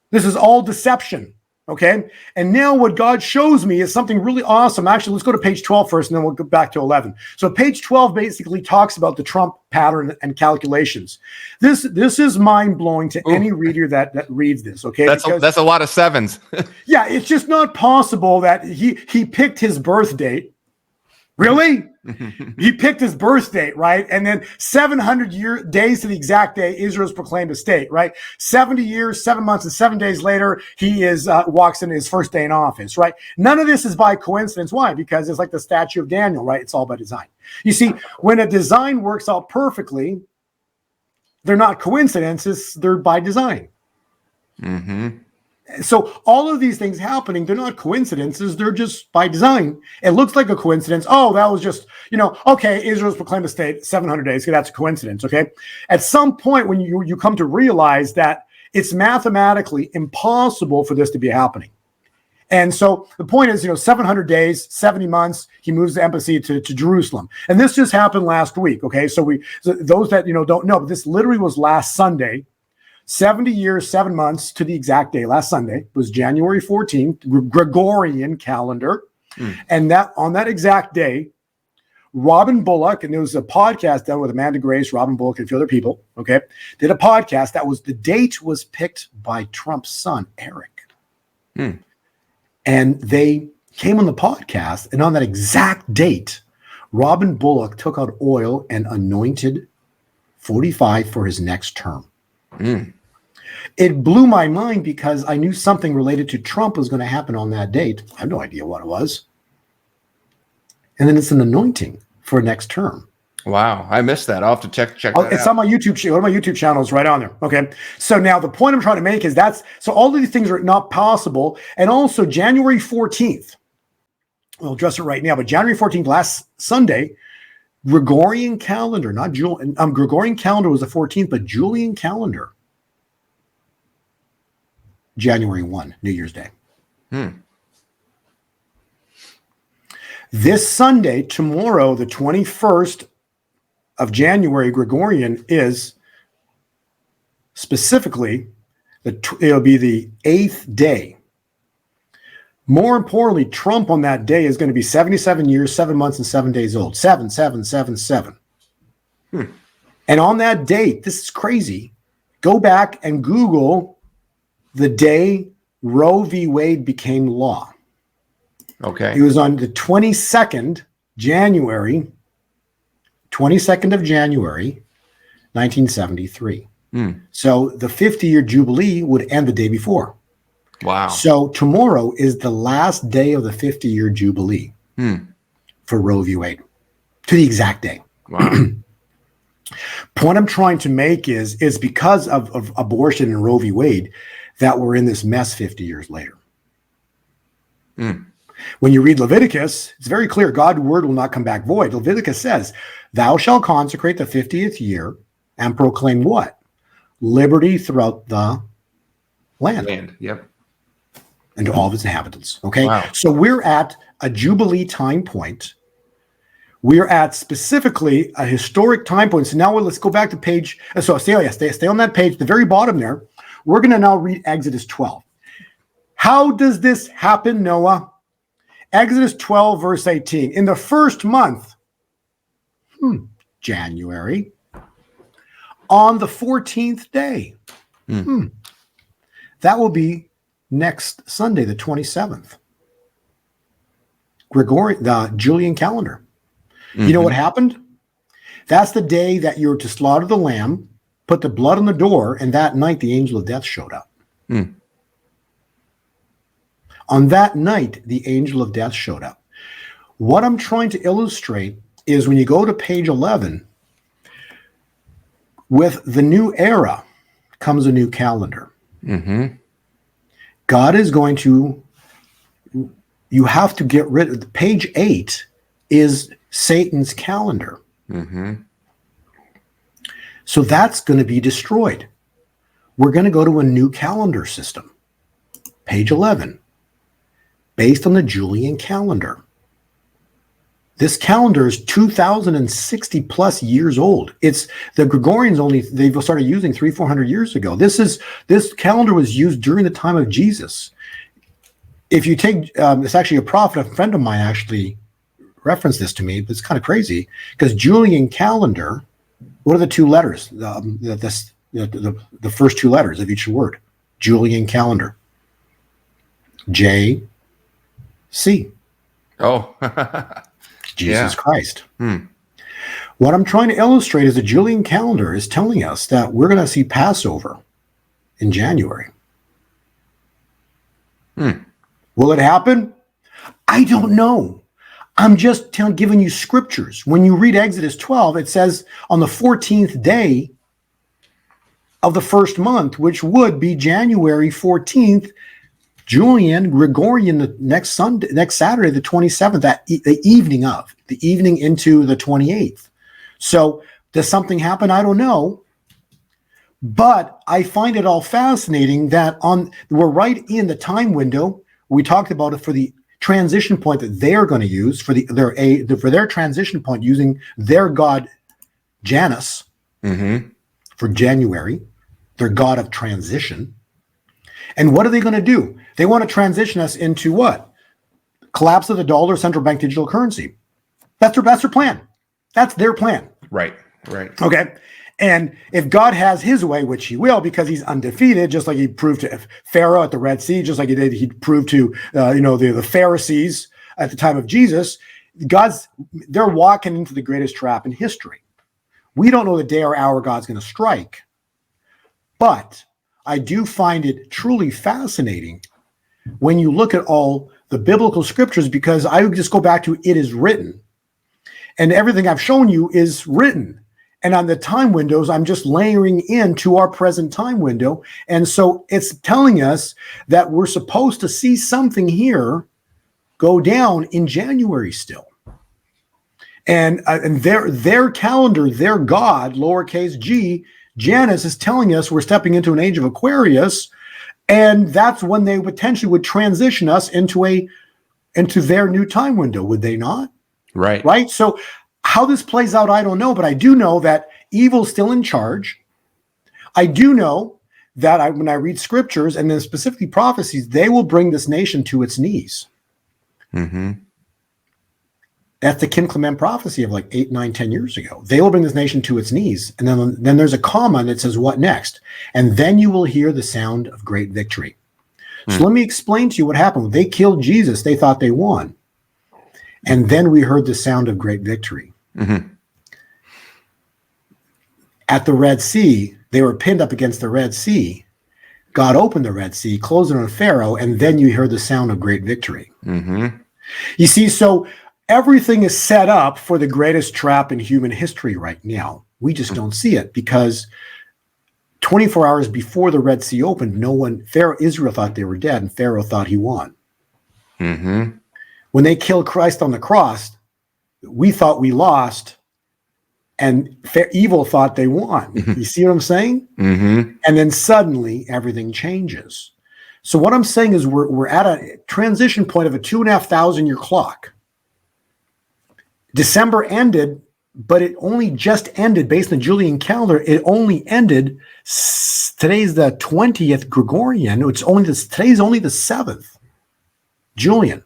This is all deception. Okay. And now what God shows me is something really awesome. Actually, let's go to page 12 first, and then we'll go back to 11. So page 12 basically talks about the Trump pattern and calculations. This is mind blowing to any reader that reads this. Okay. That's a lot of sevens. Yeah. It's just not possible that he picked his birth date Really? He picked his birth date, right? And then 700 days to the exact day, Israel's proclaimed a state, right? 70 years, 7 months, and 7 days later, he walks in his first day in office, right? None of this is by coincidence. Why? Because it's like the statue of Daniel, right? It's all by design. You see, when a design works out perfectly, they're not coincidences, they're by design. Mm-hmm. So all of these things happening, they're not coincidences. They're just by design. It looks like a coincidence. Oh, that was just, okay, Israel's proclaimed a state, 700 days. Okay, that's a coincidence, okay? At some point when you come to realize that it's mathematically impossible for this to be happening. And so the point is, 700 days, 70 months, he moves the embassy to Jerusalem. And this just happened last week, okay? So those that, don't know, but this literally was last Sunday. 70 years, 7 months to the exact day. Last Sunday was January 14th, Gregorian calendar. And that on that exact day, Robin Bullock, and there was a podcast done with Amanda Grace, Robin Bullock, and a few other people, okay, did a podcast the date was picked by Trump's son, Eric. And they came on the podcast, and on that exact date, Robin Bullock took out oil and anointed 45 for his next term. It blew my mind because I knew something related to Trump was going to happen on that date. I have no idea what it was. And then it's an anointing for next term. Wow, I missed that. I'll have to check that it's out. on my YouTube channel. One of my YouTube channels right on there. Okay. So now the point I'm trying to make is so all of these things are not possible. And also January 14th, we'll address it right now, but January 14th, last Sunday, Gregorian calendar, not Julian. Gregorian calendar was the 14th, but Julian calendar, January 1, New Year's Day. This Sunday, tomorrow, the 21st of Gregorian is specifically, it'll be the 8th day. More importantly, Trump on that day is going to be 77 years, 7 months, and 7 days old. 7777. And on that date, this is crazy. Go back and Google the day Roe v. Wade became law. Okay. It was on the 22nd of January, 1973. So the 50-year Jubilee would end the day before. Wow. So tomorrow is the last day of the 50-year Jubilee for Roe v. Wade, to the exact day. Wow. Point I'm trying to make is because of abortion and Roe v. Wade that we're in this mess 50 years later. When you read Leviticus, it's very clear. God's word will not come back void. Leviticus says, thou shalt consecrate the 50th year and proclaim what? Liberty throughout the land. Yep. And to all of its inhabitants. Okay. Wow. So we're at a Jubilee time point. We're at specifically a historic time point. So now let's go back to page. So stay on that page, the very bottom there. We're going to now read Exodus 12. How does this happen, Noah? Exodus 12, verse 18. In the first month, January, on the 14th day, that will be next Sunday, the 27th. The Julian calendar. You know what happened? That's the day that you're to slaughter the lamb, put the blood on the door, and that night the angel of death showed up. On that night, the angel of death showed up. What I'm trying to illustrate is when you go to page 11, with the new era comes a new calendar. God is going to, you have to get rid of, page 8 is Satan's calendar. So that's going to be destroyed. We're going to go to a new calendar system. Page 11, based on the Julian calendar. This calendar is 2,060 plus years old. It's the Gregorians they've started using 300-400 years ago. This calendar was used during the time of Jesus. If you take, it's actually a prophet, a friend of mine actually referenced this to me, but it's kind of crazy because Julian calendar, what are the two letters? The first two letters of each word. Julian calendar. J, C. Oh. Jesus Christ. Hmm. What I'm trying to illustrate is the Julian calendar is telling us that we're going to see Passover in January. Will it happen? I don't know. I'm just giving you scriptures. When you read Exodus 12, it says on the 14th day of the first month, which would be January 14th, Julian, Gregorian, the next Saturday, the 27th, the evening into the 28th. So does something happen? I don't know. But I find it all fascinating that we're right in the time window. We talked about it for the transition point that they're going to use for their transition point, using their god Janus for January, their god of transition. And what are they going to do? They want to transition us into what? Collapse of the dollar, central bank digital currency. That's their plan. That's their plan. Right. Okay. And if God has his way, which he will, because he's undefeated, just like he proved to Pharaoh at the Red Sea, just like he proved to, the Pharisees at the time of Jesus, they're walking into the greatest trap in history. We don't know the day or hour God's going to strike, but I do find it truly fascinating when you look at all the biblical scriptures, because I would just go back to it is written, and everything I've shown you is written. And on the time windows, I'm just layering into our present time window. And so it's telling us that we're supposed to see something here go down in January still. And their calendar, their God, lowercase g, Janus, is telling us we're stepping into an age of Aquarius. And that's when they potentially would transition us into their new time window, would they not? Right. So how this plays out, I don't know, but I do know that evil's still in charge. I do know that when I read scriptures and then specifically prophecies, they will bring this nation to its knees. That's the King Clement prophecy of like 8, 9, 10 years ago. They will bring this nation to its knees. And then there's a comma that says, what next? And then you will hear the sound of great victory. So let me explain to you what happened. When they killed Jesus, they thought they won. And then we heard the sound of great victory. At the Red Sea, they were pinned up against the Red Sea. God opened the Red Sea, closed it on Pharaoh, and then you heard the sound of great victory. You see, so everything is set up for the greatest trap in human history right now. We just don't see it because 24 hours before the Red Sea opened, Israel thought they were dead, and Pharaoh thought he won. When they killed Christ on the cross, we thought we lost, and evil thought they won. You see what I'm saying? And then suddenly everything changes. So what I'm saying is we're at a transition point of a 2,500 year clock. December ended, but it only just ended based on the Julian calendar. It only ended. Today's the 20th Gregorian. Today's only the 7th Julian.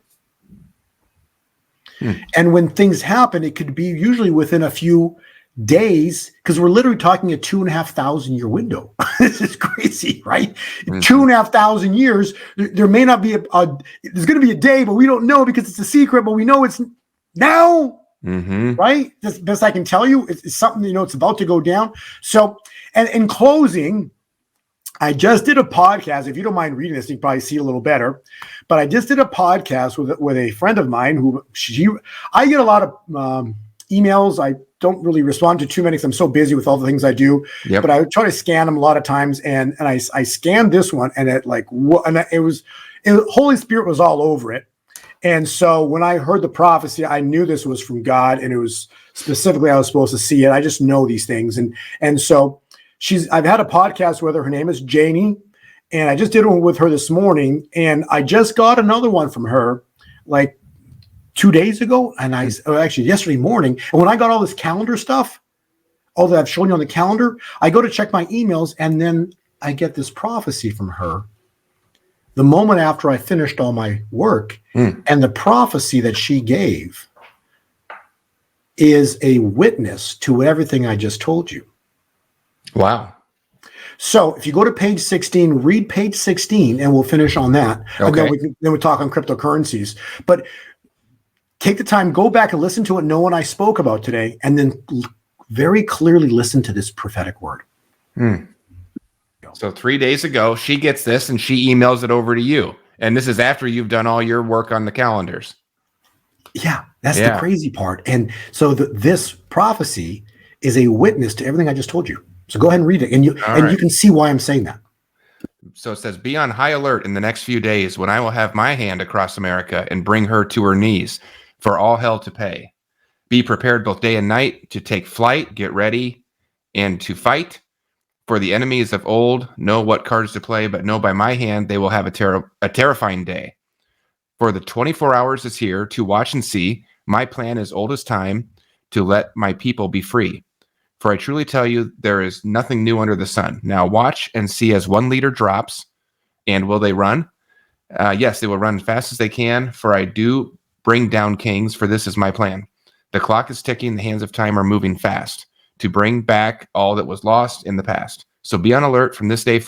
And when things happen, it could be usually within a few days, because we're literally talking a 2,500 year window. This is crazy, right? 2,500 years. There may not be there's going to be a day, but we don't know because it's a secret. But we know it's now, right? That's the best I can tell you. It's something it's about to go down. So, and in closing, I just did a podcast. If you don't mind reading this, you can probably see it a little better. But I just did a podcast with a friend of mine who I get a lot of emails. I don't really respond to too many because I'm so busy with all the things I do. But I try to scan them a lot of times, and I scanned this one, and Holy Spirit was all over it. And so when I heard the prophecy, I knew this was from God, and it was specifically I was supposed to see it. I just know these things, and so I've had a podcast with her. Her name is Janie, and I just did one with her this morning, and I just got another one from her like 2 days ago, and actually yesterday morning. And when I got all this calendar stuff, all that I've shown you on the calendar, I go to check my emails, and then I get this prophecy from her the moment after I finished all my work. And the prophecy that she gave is a witness to everything I just told you. Wow. So if you go to page 16, read page 16, and we'll finish on that. Okay. And then we talk on cryptocurrencies. But take the time, go back and listen to what Noah and I spoke about today, and then very clearly listen to this prophetic word. So 3 days ago, she gets this and she emails it over to you. And this is after you've done all your work on the calendars. Yeah, that's the crazy part. And so this prophecy is a witness to everything I just told you. So go ahead and read it. And you can see why I'm saying that. So it says, be on high alert in the next few days when I will have my hand across America and bring her to her knees for all hell to pay. Be prepared both day and night to take flight, get ready, and to fight. For the enemies of old know what cards to play, but know by my hand they will have a terrifying day. For the 24 hours is here to watch and see. My plan is old as time to let my people be free. For I truly tell you, there is nothing new under the sun. Now watch and see as one leader drops. And will they run? Yes, they will run as fast as they can. For I do bring down kings, for this is my plan. The clock is ticking. The hands of time are moving fast to bring back all that was lost in the past. So be on alert from this day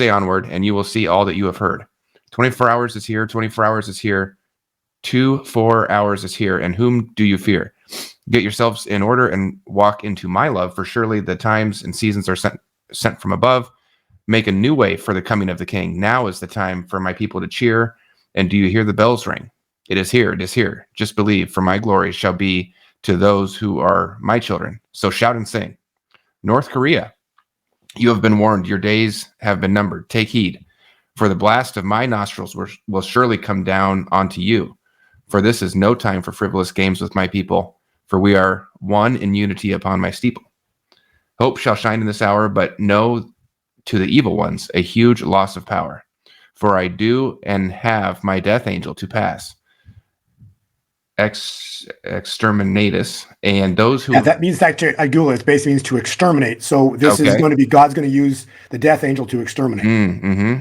onward, and you will see all that you have heard. 24 hours is here. 24 hours is here. 4 hours is here. And whom do you fear? Get yourselves in order and walk into my love, for surely the times and seasons are sent from above. Make a new way for the coming of the king. Now is the time for my people to cheer. And do you hear the bells ring? It is here. It is here. Just believe, for my glory shall be to those who are my children. So shout and sing. North Korea, you have been warned. Your days have been numbered. Take heed, for the blast of my nostrils will surely come down onto you. For this is no time for frivolous games with my people, for we are one in unity upon my steeple. Hope shall shine in this hour, but know to the evil ones a huge loss of power. For I do and have my death angel to pass. Exterminatus, and those who... Yeah, that means actually, I Google it, it basically means to exterminate. So this is going to be, God's going to use the death angel to exterminate.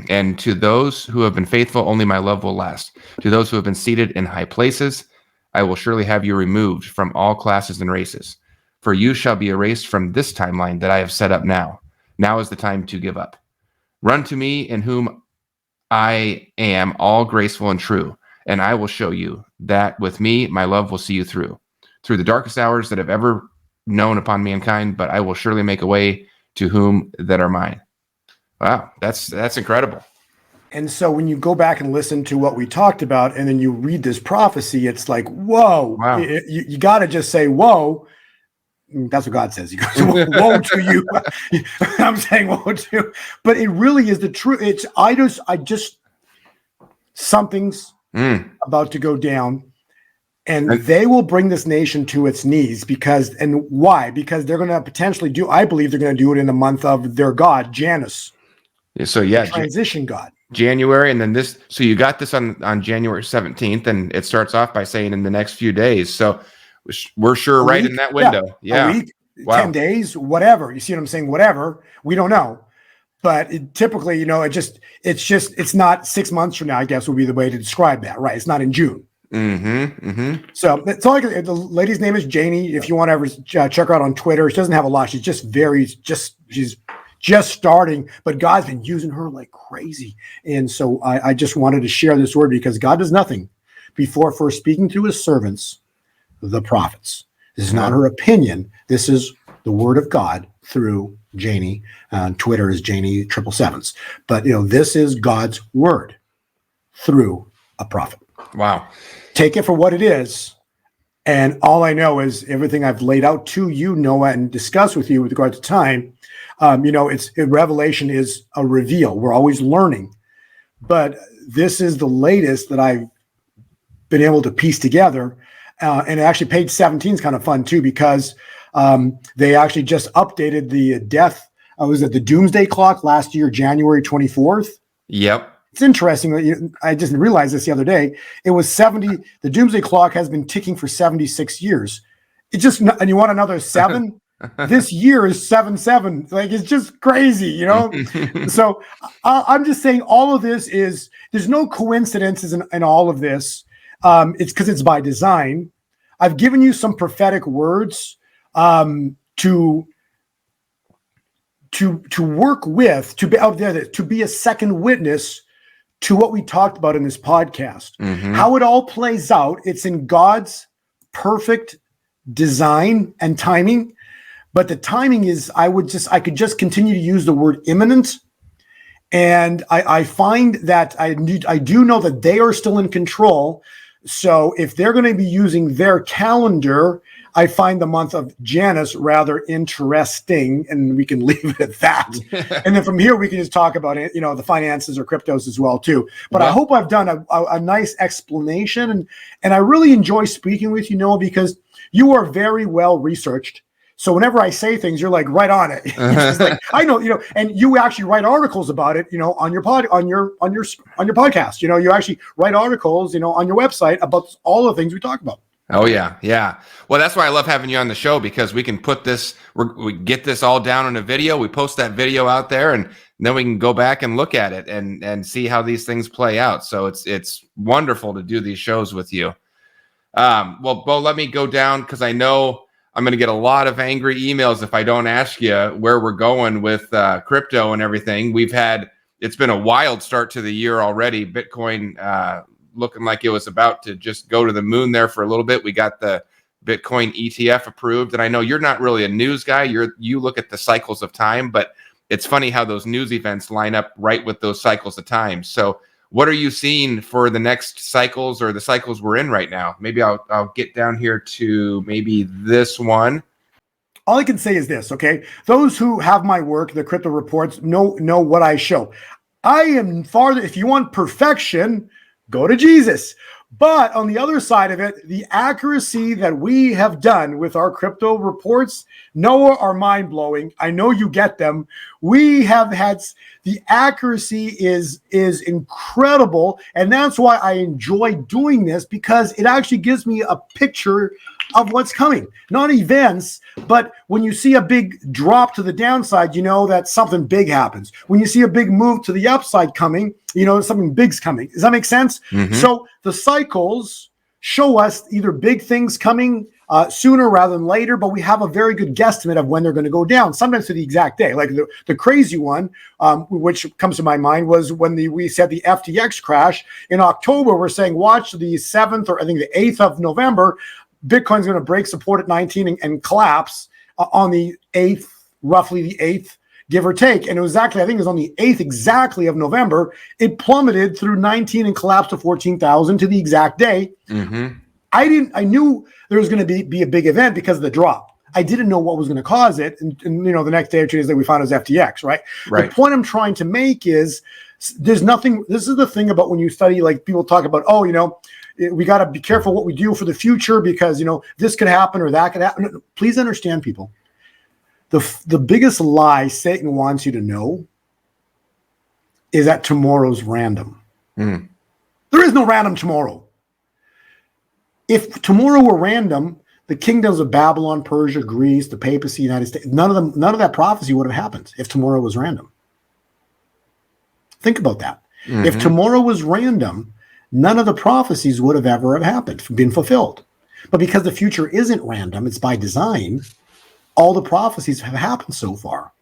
And to those who have been faithful, only my love will last. To those who have been seated in high places, I will surely have you removed from all classes and races. For you shall be erased from this timeline that I have set up now. Now is the time to give up. Run to me, in whom I am all graceful and true. And I will show you that with me, my love will see you through the darkest hours that have ever known upon mankind, but I will surely make a way to whom that are mine. Wow, that's incredible. And so when you go back and listen to what we talked about, and then you read this prophecy, it's like, whoa, wow. You got to just say, whoa. That's what God says. He goes, woe to you. I'm saying woe to you. But it really is the truth. It's, I just, something's about to go down, and they will bring this nation to its knees and why? Because they're going to potentially I believe they're going to do it in the month of their God, Janus. So transition God. January, and then so you got this on January 17th, and it starts off by saying in the next few days. So we're sure right in that window. Yeah. A week, 10 days, whatever. You see what I'm saying? Whatever. We don't know. But typically, it's not 6 months from now, I guess would be the way to describe that, right? It's not in June. So that's all. The lady's name is Janie. If you want to ever check her out on Twitter, she doesn't have a lot. She's she's just starting, but God's been using her like crazy. And so I just wanted to share this word because God does nothing before first speaking to his servants, the prophets. This is not her opinion. This is the word of God through Janie. Twitter is Janie 777s. But this is God's word through a prophet. Wow. Take it for what it is. And all I know is everything I've laid out to you, Noah, and discussed with you with regard to time. Revelation is a reveal. We're always learning. But this is the latest that I've been able to piece together. And actually page 17 is kind of fun too, because they actually just updated the death. Was it the doomsday clock last year, January 24th? Yep. It's interesting that I just realized this the other day. It was 70. The doomsday clock has been ticking for 76 years. And you want another 7? This year is 7/7. Like, it's just crazy, So I'm just saying all of this there's no coincidences in all of this. It's because it's by design. I've given you some prophetic words to work with, to be out there, to be a second witness to what we talked about in this podcast. Mhm. How it all plays out, it's in God's perfect design and timing. But the timing is, I could just continue to use the word imminent. And I find that I do know that they are still in control. So if they're going to be using their calendar, I find the month of Janus rather interesting, and we can leave it at that. And then from here, we can just talk about it, the finances or cryptos as well too. But I hope I've done a nice explanation, and I really enjoy speaking with you, Noah, because you are very well researched. So whenever I say things, you're like right on it. It's like, I know, and you actually write articles about it, on your podcast. You actually write articles, on your website about all the things we talk about. Oh yeah. Yeah. Well, that's why I love having you on the show, because we can put this, we get this all down in a video. We post that video out there, and then we can go back and look at it and see how these things play out. So it's wonderful to do these shows with you. Well, Bo, let me go down, because I know I'm going to get a lot of angry emails if I don't ask you where we're going with crypto and everything. It's been a wild start to the year already. Bitcoin looking like it was about to just go to the moon there for a little bit. We got the Bitcoin ETF approved. And I know you're not really a news guy. You look at the cycles of time, but it's funny how those news events line up right with those cycles of time. So what are you seeing for the next cycles, or the cycles we're in right now? Maybe I'll get down here to maybe this one. All I can say is this, okay? Those who have my work, the crypto reports, know what I show. I am if you want perfection, go to Jesus. But on the other side of it, the accuracy that we have done with our crypto reports, Noah, are mind-blowing. I know you get them. We have had, the accuracy is incredible. And that's why I enjoy doing this, because it actually gives me a picture of what's coming. Not events, but when you see a big drop to the downside, you know that something big happens. When you see a big move to the upside coming, you know something big's coming. Does that make sense? Mm-hmm. So the cycles show us either big things coming sooner rather than later, but we have a very good guesstimate of when they're going to go down, sometimes to the exact day. Like the crazy one, which comes to my mind, was when we said the FTX crash in October. We're saying watch the 7th or I think the 8th of November, Bitcoin's going to break support at 19 and collapse on the 8th, roughly the 8th, give or take. And it was actually, I think it was on the 8th exactly of November, it plummeted through 19 and collapsed to 14,000 to the exact day. Mm-hmm. I knew there was going to be a big event because of the drop. I didn't know what was going to cause it. And the next day or 2 days later, we found it was FTX, right? The point I'm trying to make is there's nothing, this is the thing about when you study, like people talk about, we got to be careful what we do for the future because, this could happen or that could happen. No, please understand, people. The biggest lie Satan wants you to know is that tomorrow's random. Mm. There is no random tomorrow. If tomorrow were random, the kingdoms of Babylon, Persia, Greece, the papacy, United States, none of that prophecy would have happened if tomorrow was random. Think about that. Mm-hmm. If tomorrow was random, none of the prophecies would have ever happened, been fulfilled. But because the future isn't random, it's by design, all the prophecies have happened so far.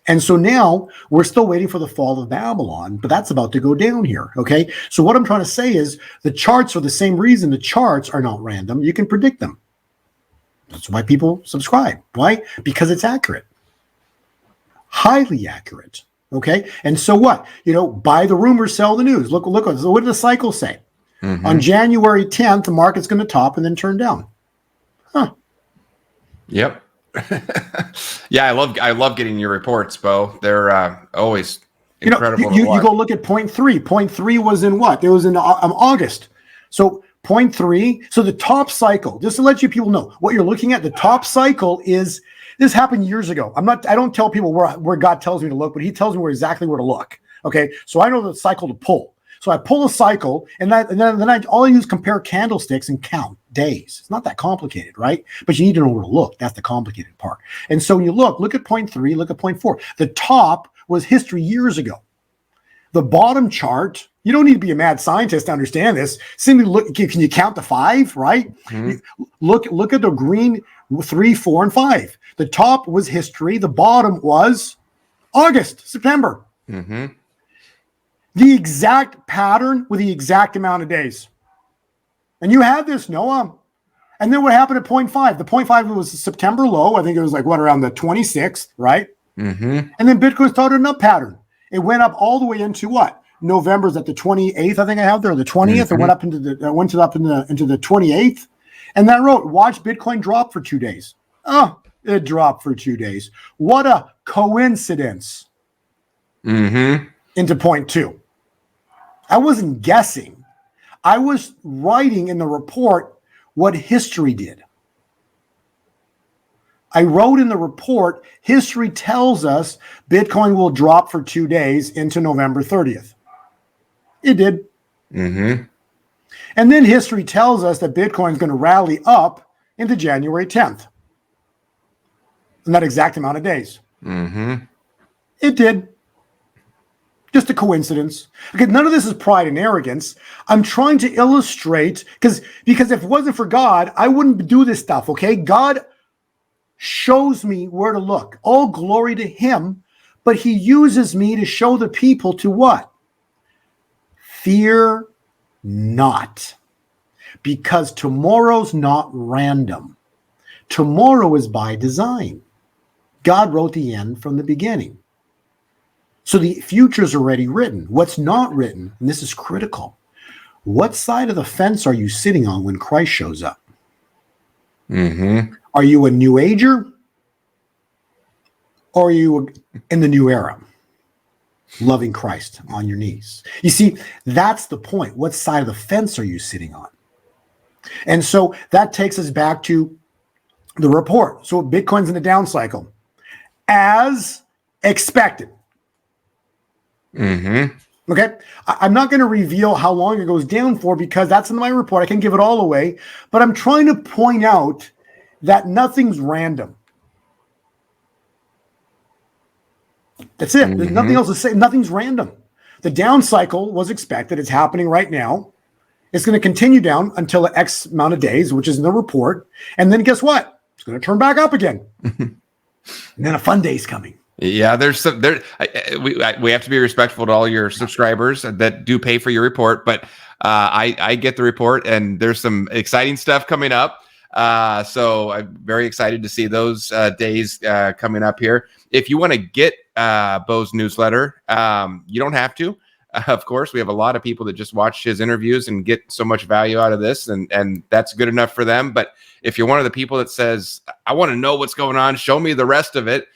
And so now we're still waiting for the fall of Babylon, but that's about to go down here, okay? So what I'm trying to say is the charts, for the same reason the charts are not random, you can predict them. That's why people subscribe. Why? Because it's accurate. Highly accurate. Okay. And so what? Buy the rumors, sell the news. Look, what did the cycle say? Mm-hmm. On January 10th, the market's going to top and then turn down. Huh. Yep. Yeah, I love getting your reports, Bo. They're always incredible. You go look at point 3. Point 3 was in what? It was in August. So point 3. So the top cycle, just to let you people know what you're looking at, the top cycle is, this happened years ago. I don't tell people where God tells me to look, but he tells me exactly where to look. Okay. So I know the cycle to pull. So I pull a cycle and then all I use is compare candlesticks and count days. It's not that complicated, right? But you need to know where to look. That's the complicated part. And so when you look at point 3, look at point 4. The top was history years ago. The bottom chart, you don't need to be a mad scientist to understand this. Simply look, can you count to 5, right? Mm-hmm. Look at the green 3, 4, and 5. The top was history. The bottom was August, September. Mm-hmm. The exact pattern with the exact amount of days. And you had this, Noah. And then what happened at 0.5? The 0.5 was a September low. I think it was like, around the 26th, right? Mm-hmm. And then Bitcoin started an up pattern. It went up all the way into what? November's at the 28th, I think I have there, or the 20th. Mm-hmm. It went up into the 28th. And then I wrote, watch Bitcoin drop for 2 days. Oh, it dropped for 2 days. What a coincidence. Mm-hmm. Into 0.2. I wasn't guessing. I was writing in the report what history did. I wrote in the report, history tells us Bitcoin will drop for 2 days into November 30th. It did. Mm-hmm. And then history tells us that Bitcoin is going to rally up into January 10th. In that exact amount of days. Mm-hmm. It did. Just a coincidence. Okay, none of this is pride and arrogance. I'm trying to illustrate, because if it wasn't for God, I wouldn't do this stuff, okay? God shows me where to look. All glory to him, but he uses me to show the people to what? Fear not. Because tomorrow's not random. Tomorrow is by design. God wrote the end from the beginning. So the future's already written. What's not written, and this is critical, what side of the fence are you sitting on when Christ shows up? Mm-hmm. Are you a new ager? Or are you in the new era? Loving Christ on your knees. You see, that's the point. What side of the fence are you sitting on? And so that takes us back to the report. So Bitcoin's in the down cycle. As expected. Mm-hmm. Okay. I'm not going to reveal how long it goes down for because that's in my report. I can give it all away, but I'm trying to point out that nothing's random. That's it. There's nothing else to say. Nothing's random. The down cycle was expected. It's happening right now. It's going to continue down until X amount of days, which is in the report. And then guess what? It's going to turn back up again. And then a fun day's coming. Yeah, we have to be respectful to all your subscribers that do pay for your report, but I get the report and there's some exciting stuff coming up. So I'm very excited to see those days coming up here. If you want to get Bo's newsletter, you don't have to. Of course, we have a lot of people that just watch his interviews and get so much value out of this, and that's good enough for them. But if you're one of the people that says, I want to know what's going on, show me the rest of it,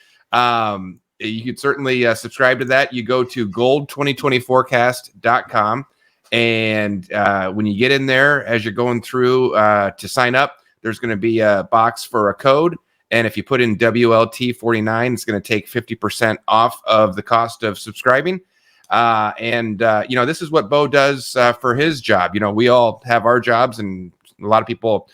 you could certainly subscribe to that. You go to gold2020forecast.com, and when you get in there, as you're going through to sign up, there's going to be a box for a code. And if you put in WLT49, it's going to take 50% off of the cost of subscribing. This is what Bo does for his job. You know, we all have our jobs, and a lot of people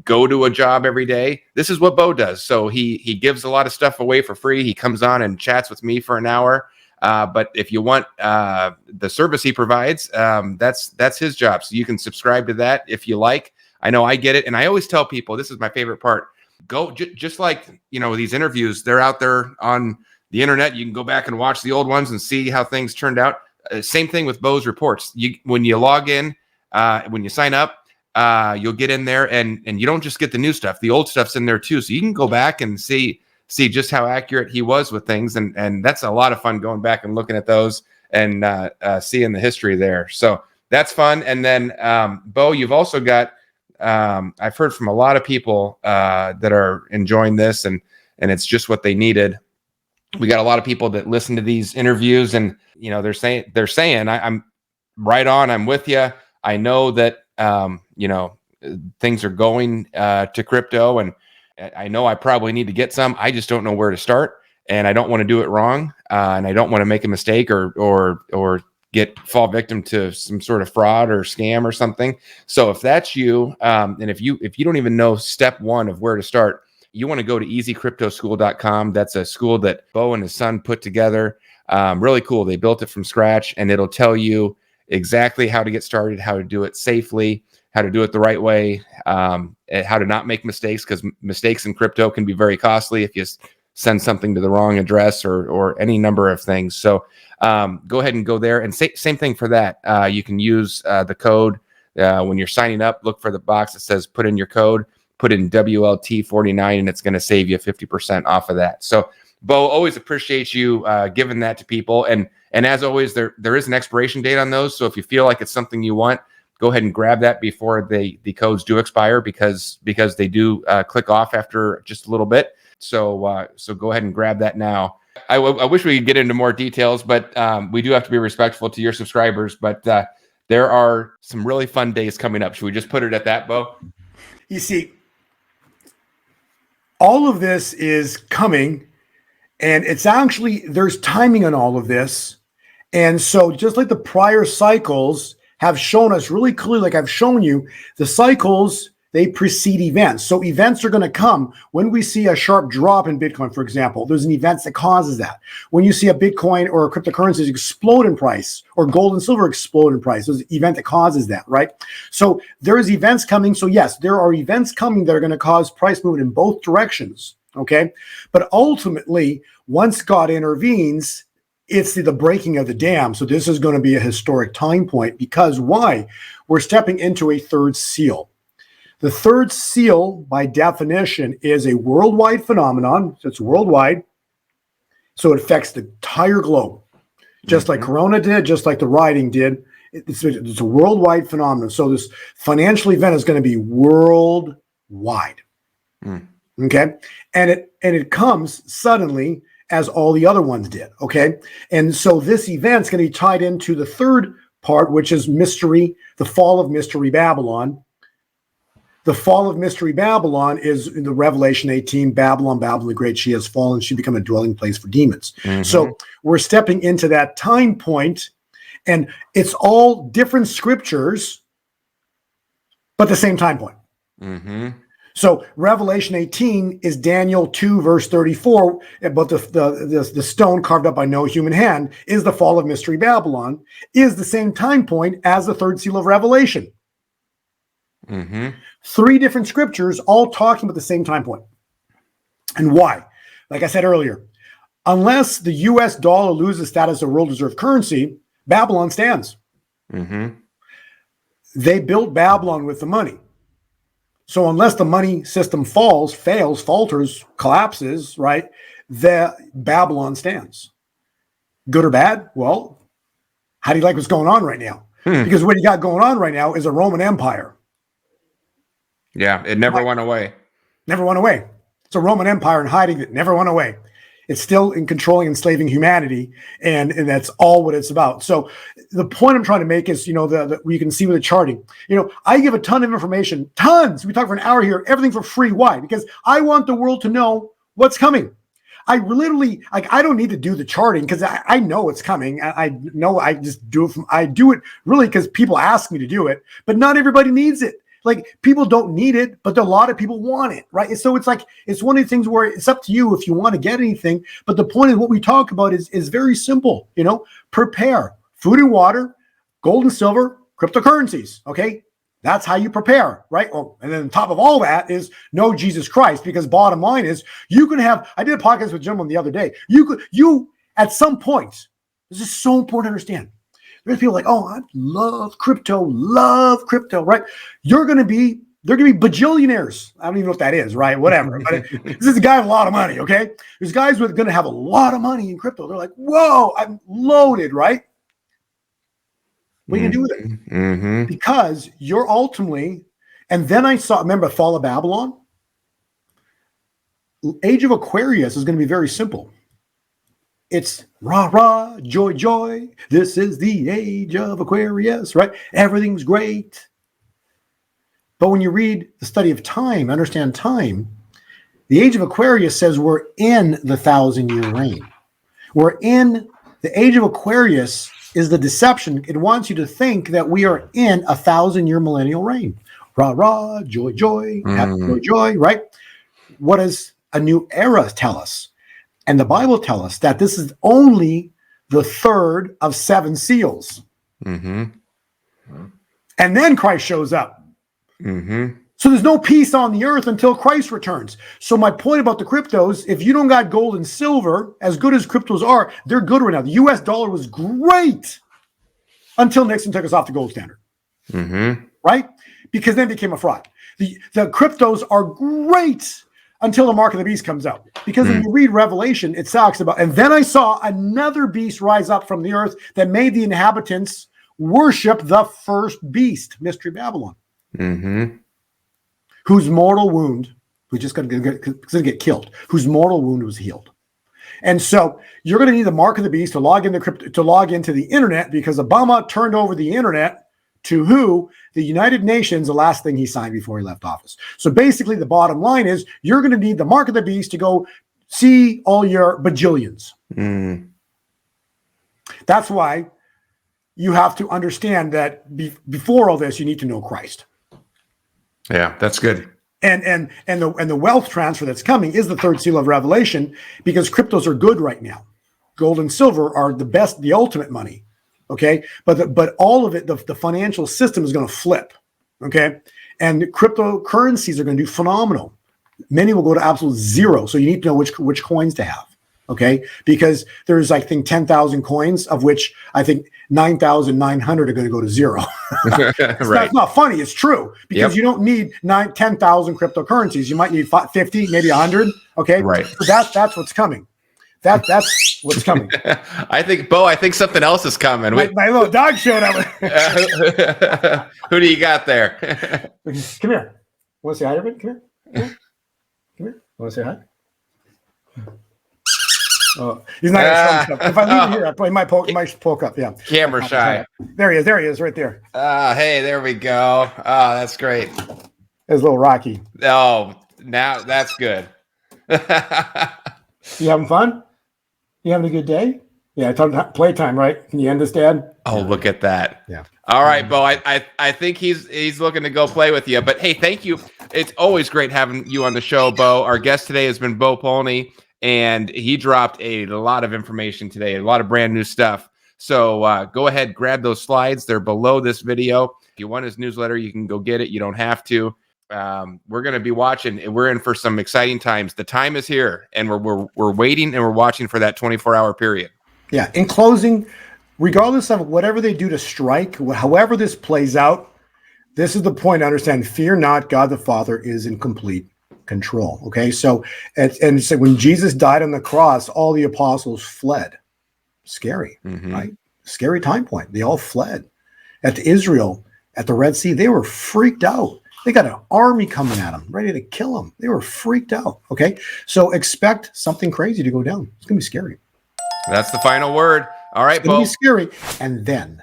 go to a job every day. This is what Bo does. So he gives a lot of stuff away for free. He comes on and chats with me for an hour. But if you want the service he provides, that's his job. So you can subscribe to that if you like. I know I get it. And I always tell people, this is my favorite part. Go just like, these interviews, they're out there on the internet. You can go back and watch the old ones and see how things turned out. Same thing with Bo's reports. When you log in, when you sign up, you'll get in there and you don't just get the new stuff. The old stuff's in there too. So you can go back and see just how accurate he was with things. And that's a lot of fun going back and looking at those and seeing the history there. So that's fun. And then, Bo, you've also got, I've heard from a lot of people that are enjoying this and it's just what they needed. We got a lot of people that listen to these interviews and, they're saying, I'm right on. I'm with you. I know that, things are going to crypto, and I know I probably need to get some. I just don't know where to start, and I don't want to do it wrong, and I don't want to make a mistake or fall victim to some sort of fraud or scam or something. So if that's you, and if you don't even know step one of where to start, you want to go to easycryptoschool.com. That's a school that Bo and his son put together. Really cool. They built it from scratch, and it'll tell you exactly how to get started, how to do it safely, how to do it the right way, how to not make mistakes, because mistakes in crypto can be very costly if you send something to the wrong address or any number of things. So go ahead and go there. And same thing for that. You can use the code when you're signing up. Look for the box that says put in your code, put in WLT49, and it's going to save you 50% off of that. So Bo, always appreciate you giving that to people. And as always, there is an expiration date on those. So if you feel like it's something you want, go ahead and grab that before the codes do expire, because they do click off after just a little bit. So go ahead and grab that now. I wish we could get into more details, but we do have to be respectful to your subscribers. But there are some really fun days coming up. Should we just put it at that, Bo? You see, all of this is coming, and it's actually, there's timing on all of this. And so just like the prior cycles have shown us really clearly, like I've shown you, the cycles, they precede events. So events are going to come when we see a sharp drop in Bitcoin, for example. There's an event that causes that. When you see a Bitcoin or cryptocurrencies explode in price, or gold and silver explode in price, there's an event that causes that, right? So there's events coming. So yes, there are events coming that are going to cause price movement in both directions, okay? But ultimately, once God intervenes, it's the breaking of the dam. So this is going to be a historic time point, because why? We're stepping into a third seal. The third seal, by definition, is a worldwide phenomenon. So it's worldwide. So it affects the entire globe, just like Corona did, just like the rioting did. It's a worldwide phenomenon. So this financial event is going to be worldwide. Okay. And it comes suddenly, as all the other ones did. Okay. And so this event's going to be tied into the third part, which is mystery, the fall of Mystery Babylon. The fall of Mystery Babylon is in the Revelation 18, Babylon the Great, she has fallen, she become a dwelling place for demons. So we're stepping into that time point, and it's all different scriptures, but the same time point. So Revelation 18 is Daniel 2, verse 34, but the stone carved up by no human hand is the fall of Mystery Babylon, is the same time point as the third seal of Revelation. Three different scriptures all talking about the same time point. And why? Like I said earlier, unless the US dollar loses status of world reserve currency, Babylon stands. They built Babylon with the money. So unless the money system fails, falters, collapses, right, the Babylon stands. Good or bad? Well, how do you like what's going on right now? Because what you got going on right now is a Roman Empire. Yeah, it never went away. Never went away. It's a Roman Empire in hiding that never went away. It's still in controlling, enslaving humanity, and that's all what it's about. So the point I'm trying to make is, you know, you can see with the charting. You know, I give a ton of information, tons. We talk for an hour here, everything for free. Why? Because I want the world to know what's coming. I literally, like, I don't need to do the charting because I know it's coming. I know I just do it. I do it really because people ask me to do it, but not everybody needs it. Like, people don't need it, but a lot of people want it, right? So it's like, it's one of the things where it's up to you if you want to get anything. But the point of what we talk about is very simple, you know, prepare food and water, gold and silver, cryptocurrencies. Okay. That's how you prepare, right? Oh, and then on top of all that is know Jesus Christ, because bottom line is you can have, I did a podcast with a gentleman the other day. You at some point, this is so important to understand. There's people like, oh, I love crypto, right? They're going to be bajillionaires. I don't even know what that is, right? Whatever. But this is a guy with a lot of money, okay? There's guys with going to have a lot of money in crypto. They're like, whoa, I'm loaded, right? What are you going to do with it? Because you're ultimately, and then remember Fall of Babylon? Age of Aquarius is going to be very simple. It's rah, rah, joy, joy. This is the age of Aquarius, right? Everything's great. But when you read the study of time, understand time, the age of Aquarius says we're in the 1,000-year reign. We're in the age of Aquarius is the deception. It wants you to think that we are in a 1,000-year millennial reign. Rah, rah, joy, joy, happy, joy, joy, right? What does a new era tell us? And the Bible tells us that this is only the third of 7 seals. And then Christ shows up. So there's no peace on the earth until Christ returns. So my point about the cryptos, if you don't got gold and silver, as good as cryptos are, they're good right now. The US dollar was great until Nixon took us off the gold standard. Right? Because then it became a fraud. The cryptos are great until the mark of the beast comes out. Because when you read Revelation, it talks about, and then I saw another beast rise up from the earth that made the inhabitants worship the first beast, Mystery Babylon, whose mortal wound, who's just going to get killed, whose mortal wound was healed. And so you're going to need the mark of the beast to log into the internet, because Obama turned over the internet to who? The United Nations, the last thing he signed before he left office. So basically the bottom line is you're going to need the mark of the beast to go see all your bajillions. That's why you have to understand that before all this, you need to know Christ. Yeah, that's good. And the wealth transfer that's coming is the third seal of Revelation, because cryptos are good right now. Gold and silver are the best, the ultimate money. Okay, but all of it, the financial system is going to flip. Okay, and cryptocurrencies are going to do phenomenal. Many will go to absolute zero. So you need to know which coins to have. Okay, because there's, I think, 10,000 coins, of which I think 9,900 are going to go to zero. It's not funny. It's true, because you don't need 10,000 cryptocurrencies. You might need 50, maybe 100. Okay, right. So that's what's coming. That's what's coming. I think something else is coming. My little dog showed up. Who do you got there? Come here. Want to say hi, everybody? Come here. Come here. Want to say hi? Oh, he's not going to show himself. If I leave him here, he might poke up. Yeah. Camera shy. There he is. There he is, right there. Hey, there we go. Oh, that's great. It's a little rocky. Oh, now that's good. You having fun? You having a good day? Yeah, playtime, right? Can you end this, Dad? Oh, look at that. Yeah. All right, Bo. I think he's looking to go play with you. But hey, thank you. It's always great having you on the show, Bo. Our guest today has been Bo Polny, and he dropped a lot of information today, a lot of brand new stuff. So go ahead, grab those slides. They're below this video. If you want his newsletter, you can go get it. You don't have to. We're going to be watching. We're in for some exciting times. The time is here, and we're waiting and we're watching for that 24-hour period. Yeah. In closing, regardless of whatever they do to strike, however this plays out, this is the point to understand. Fear not, God the Father is in complete control. Okay. So, and so when Jesus died on the cross, all the apostles fled. Scary, right? Scary time point. They all fled. At Israel, at the Red Sea, they were freaked out. They got an army coming at them, ready to kill them. They were freaked out. Okay. So expect something crazy to go down. It's going to be scary. That's the final word. All right, Bo. It's going to be scary. And then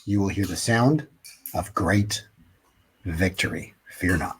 you will hear the sound of great victory. Fear not.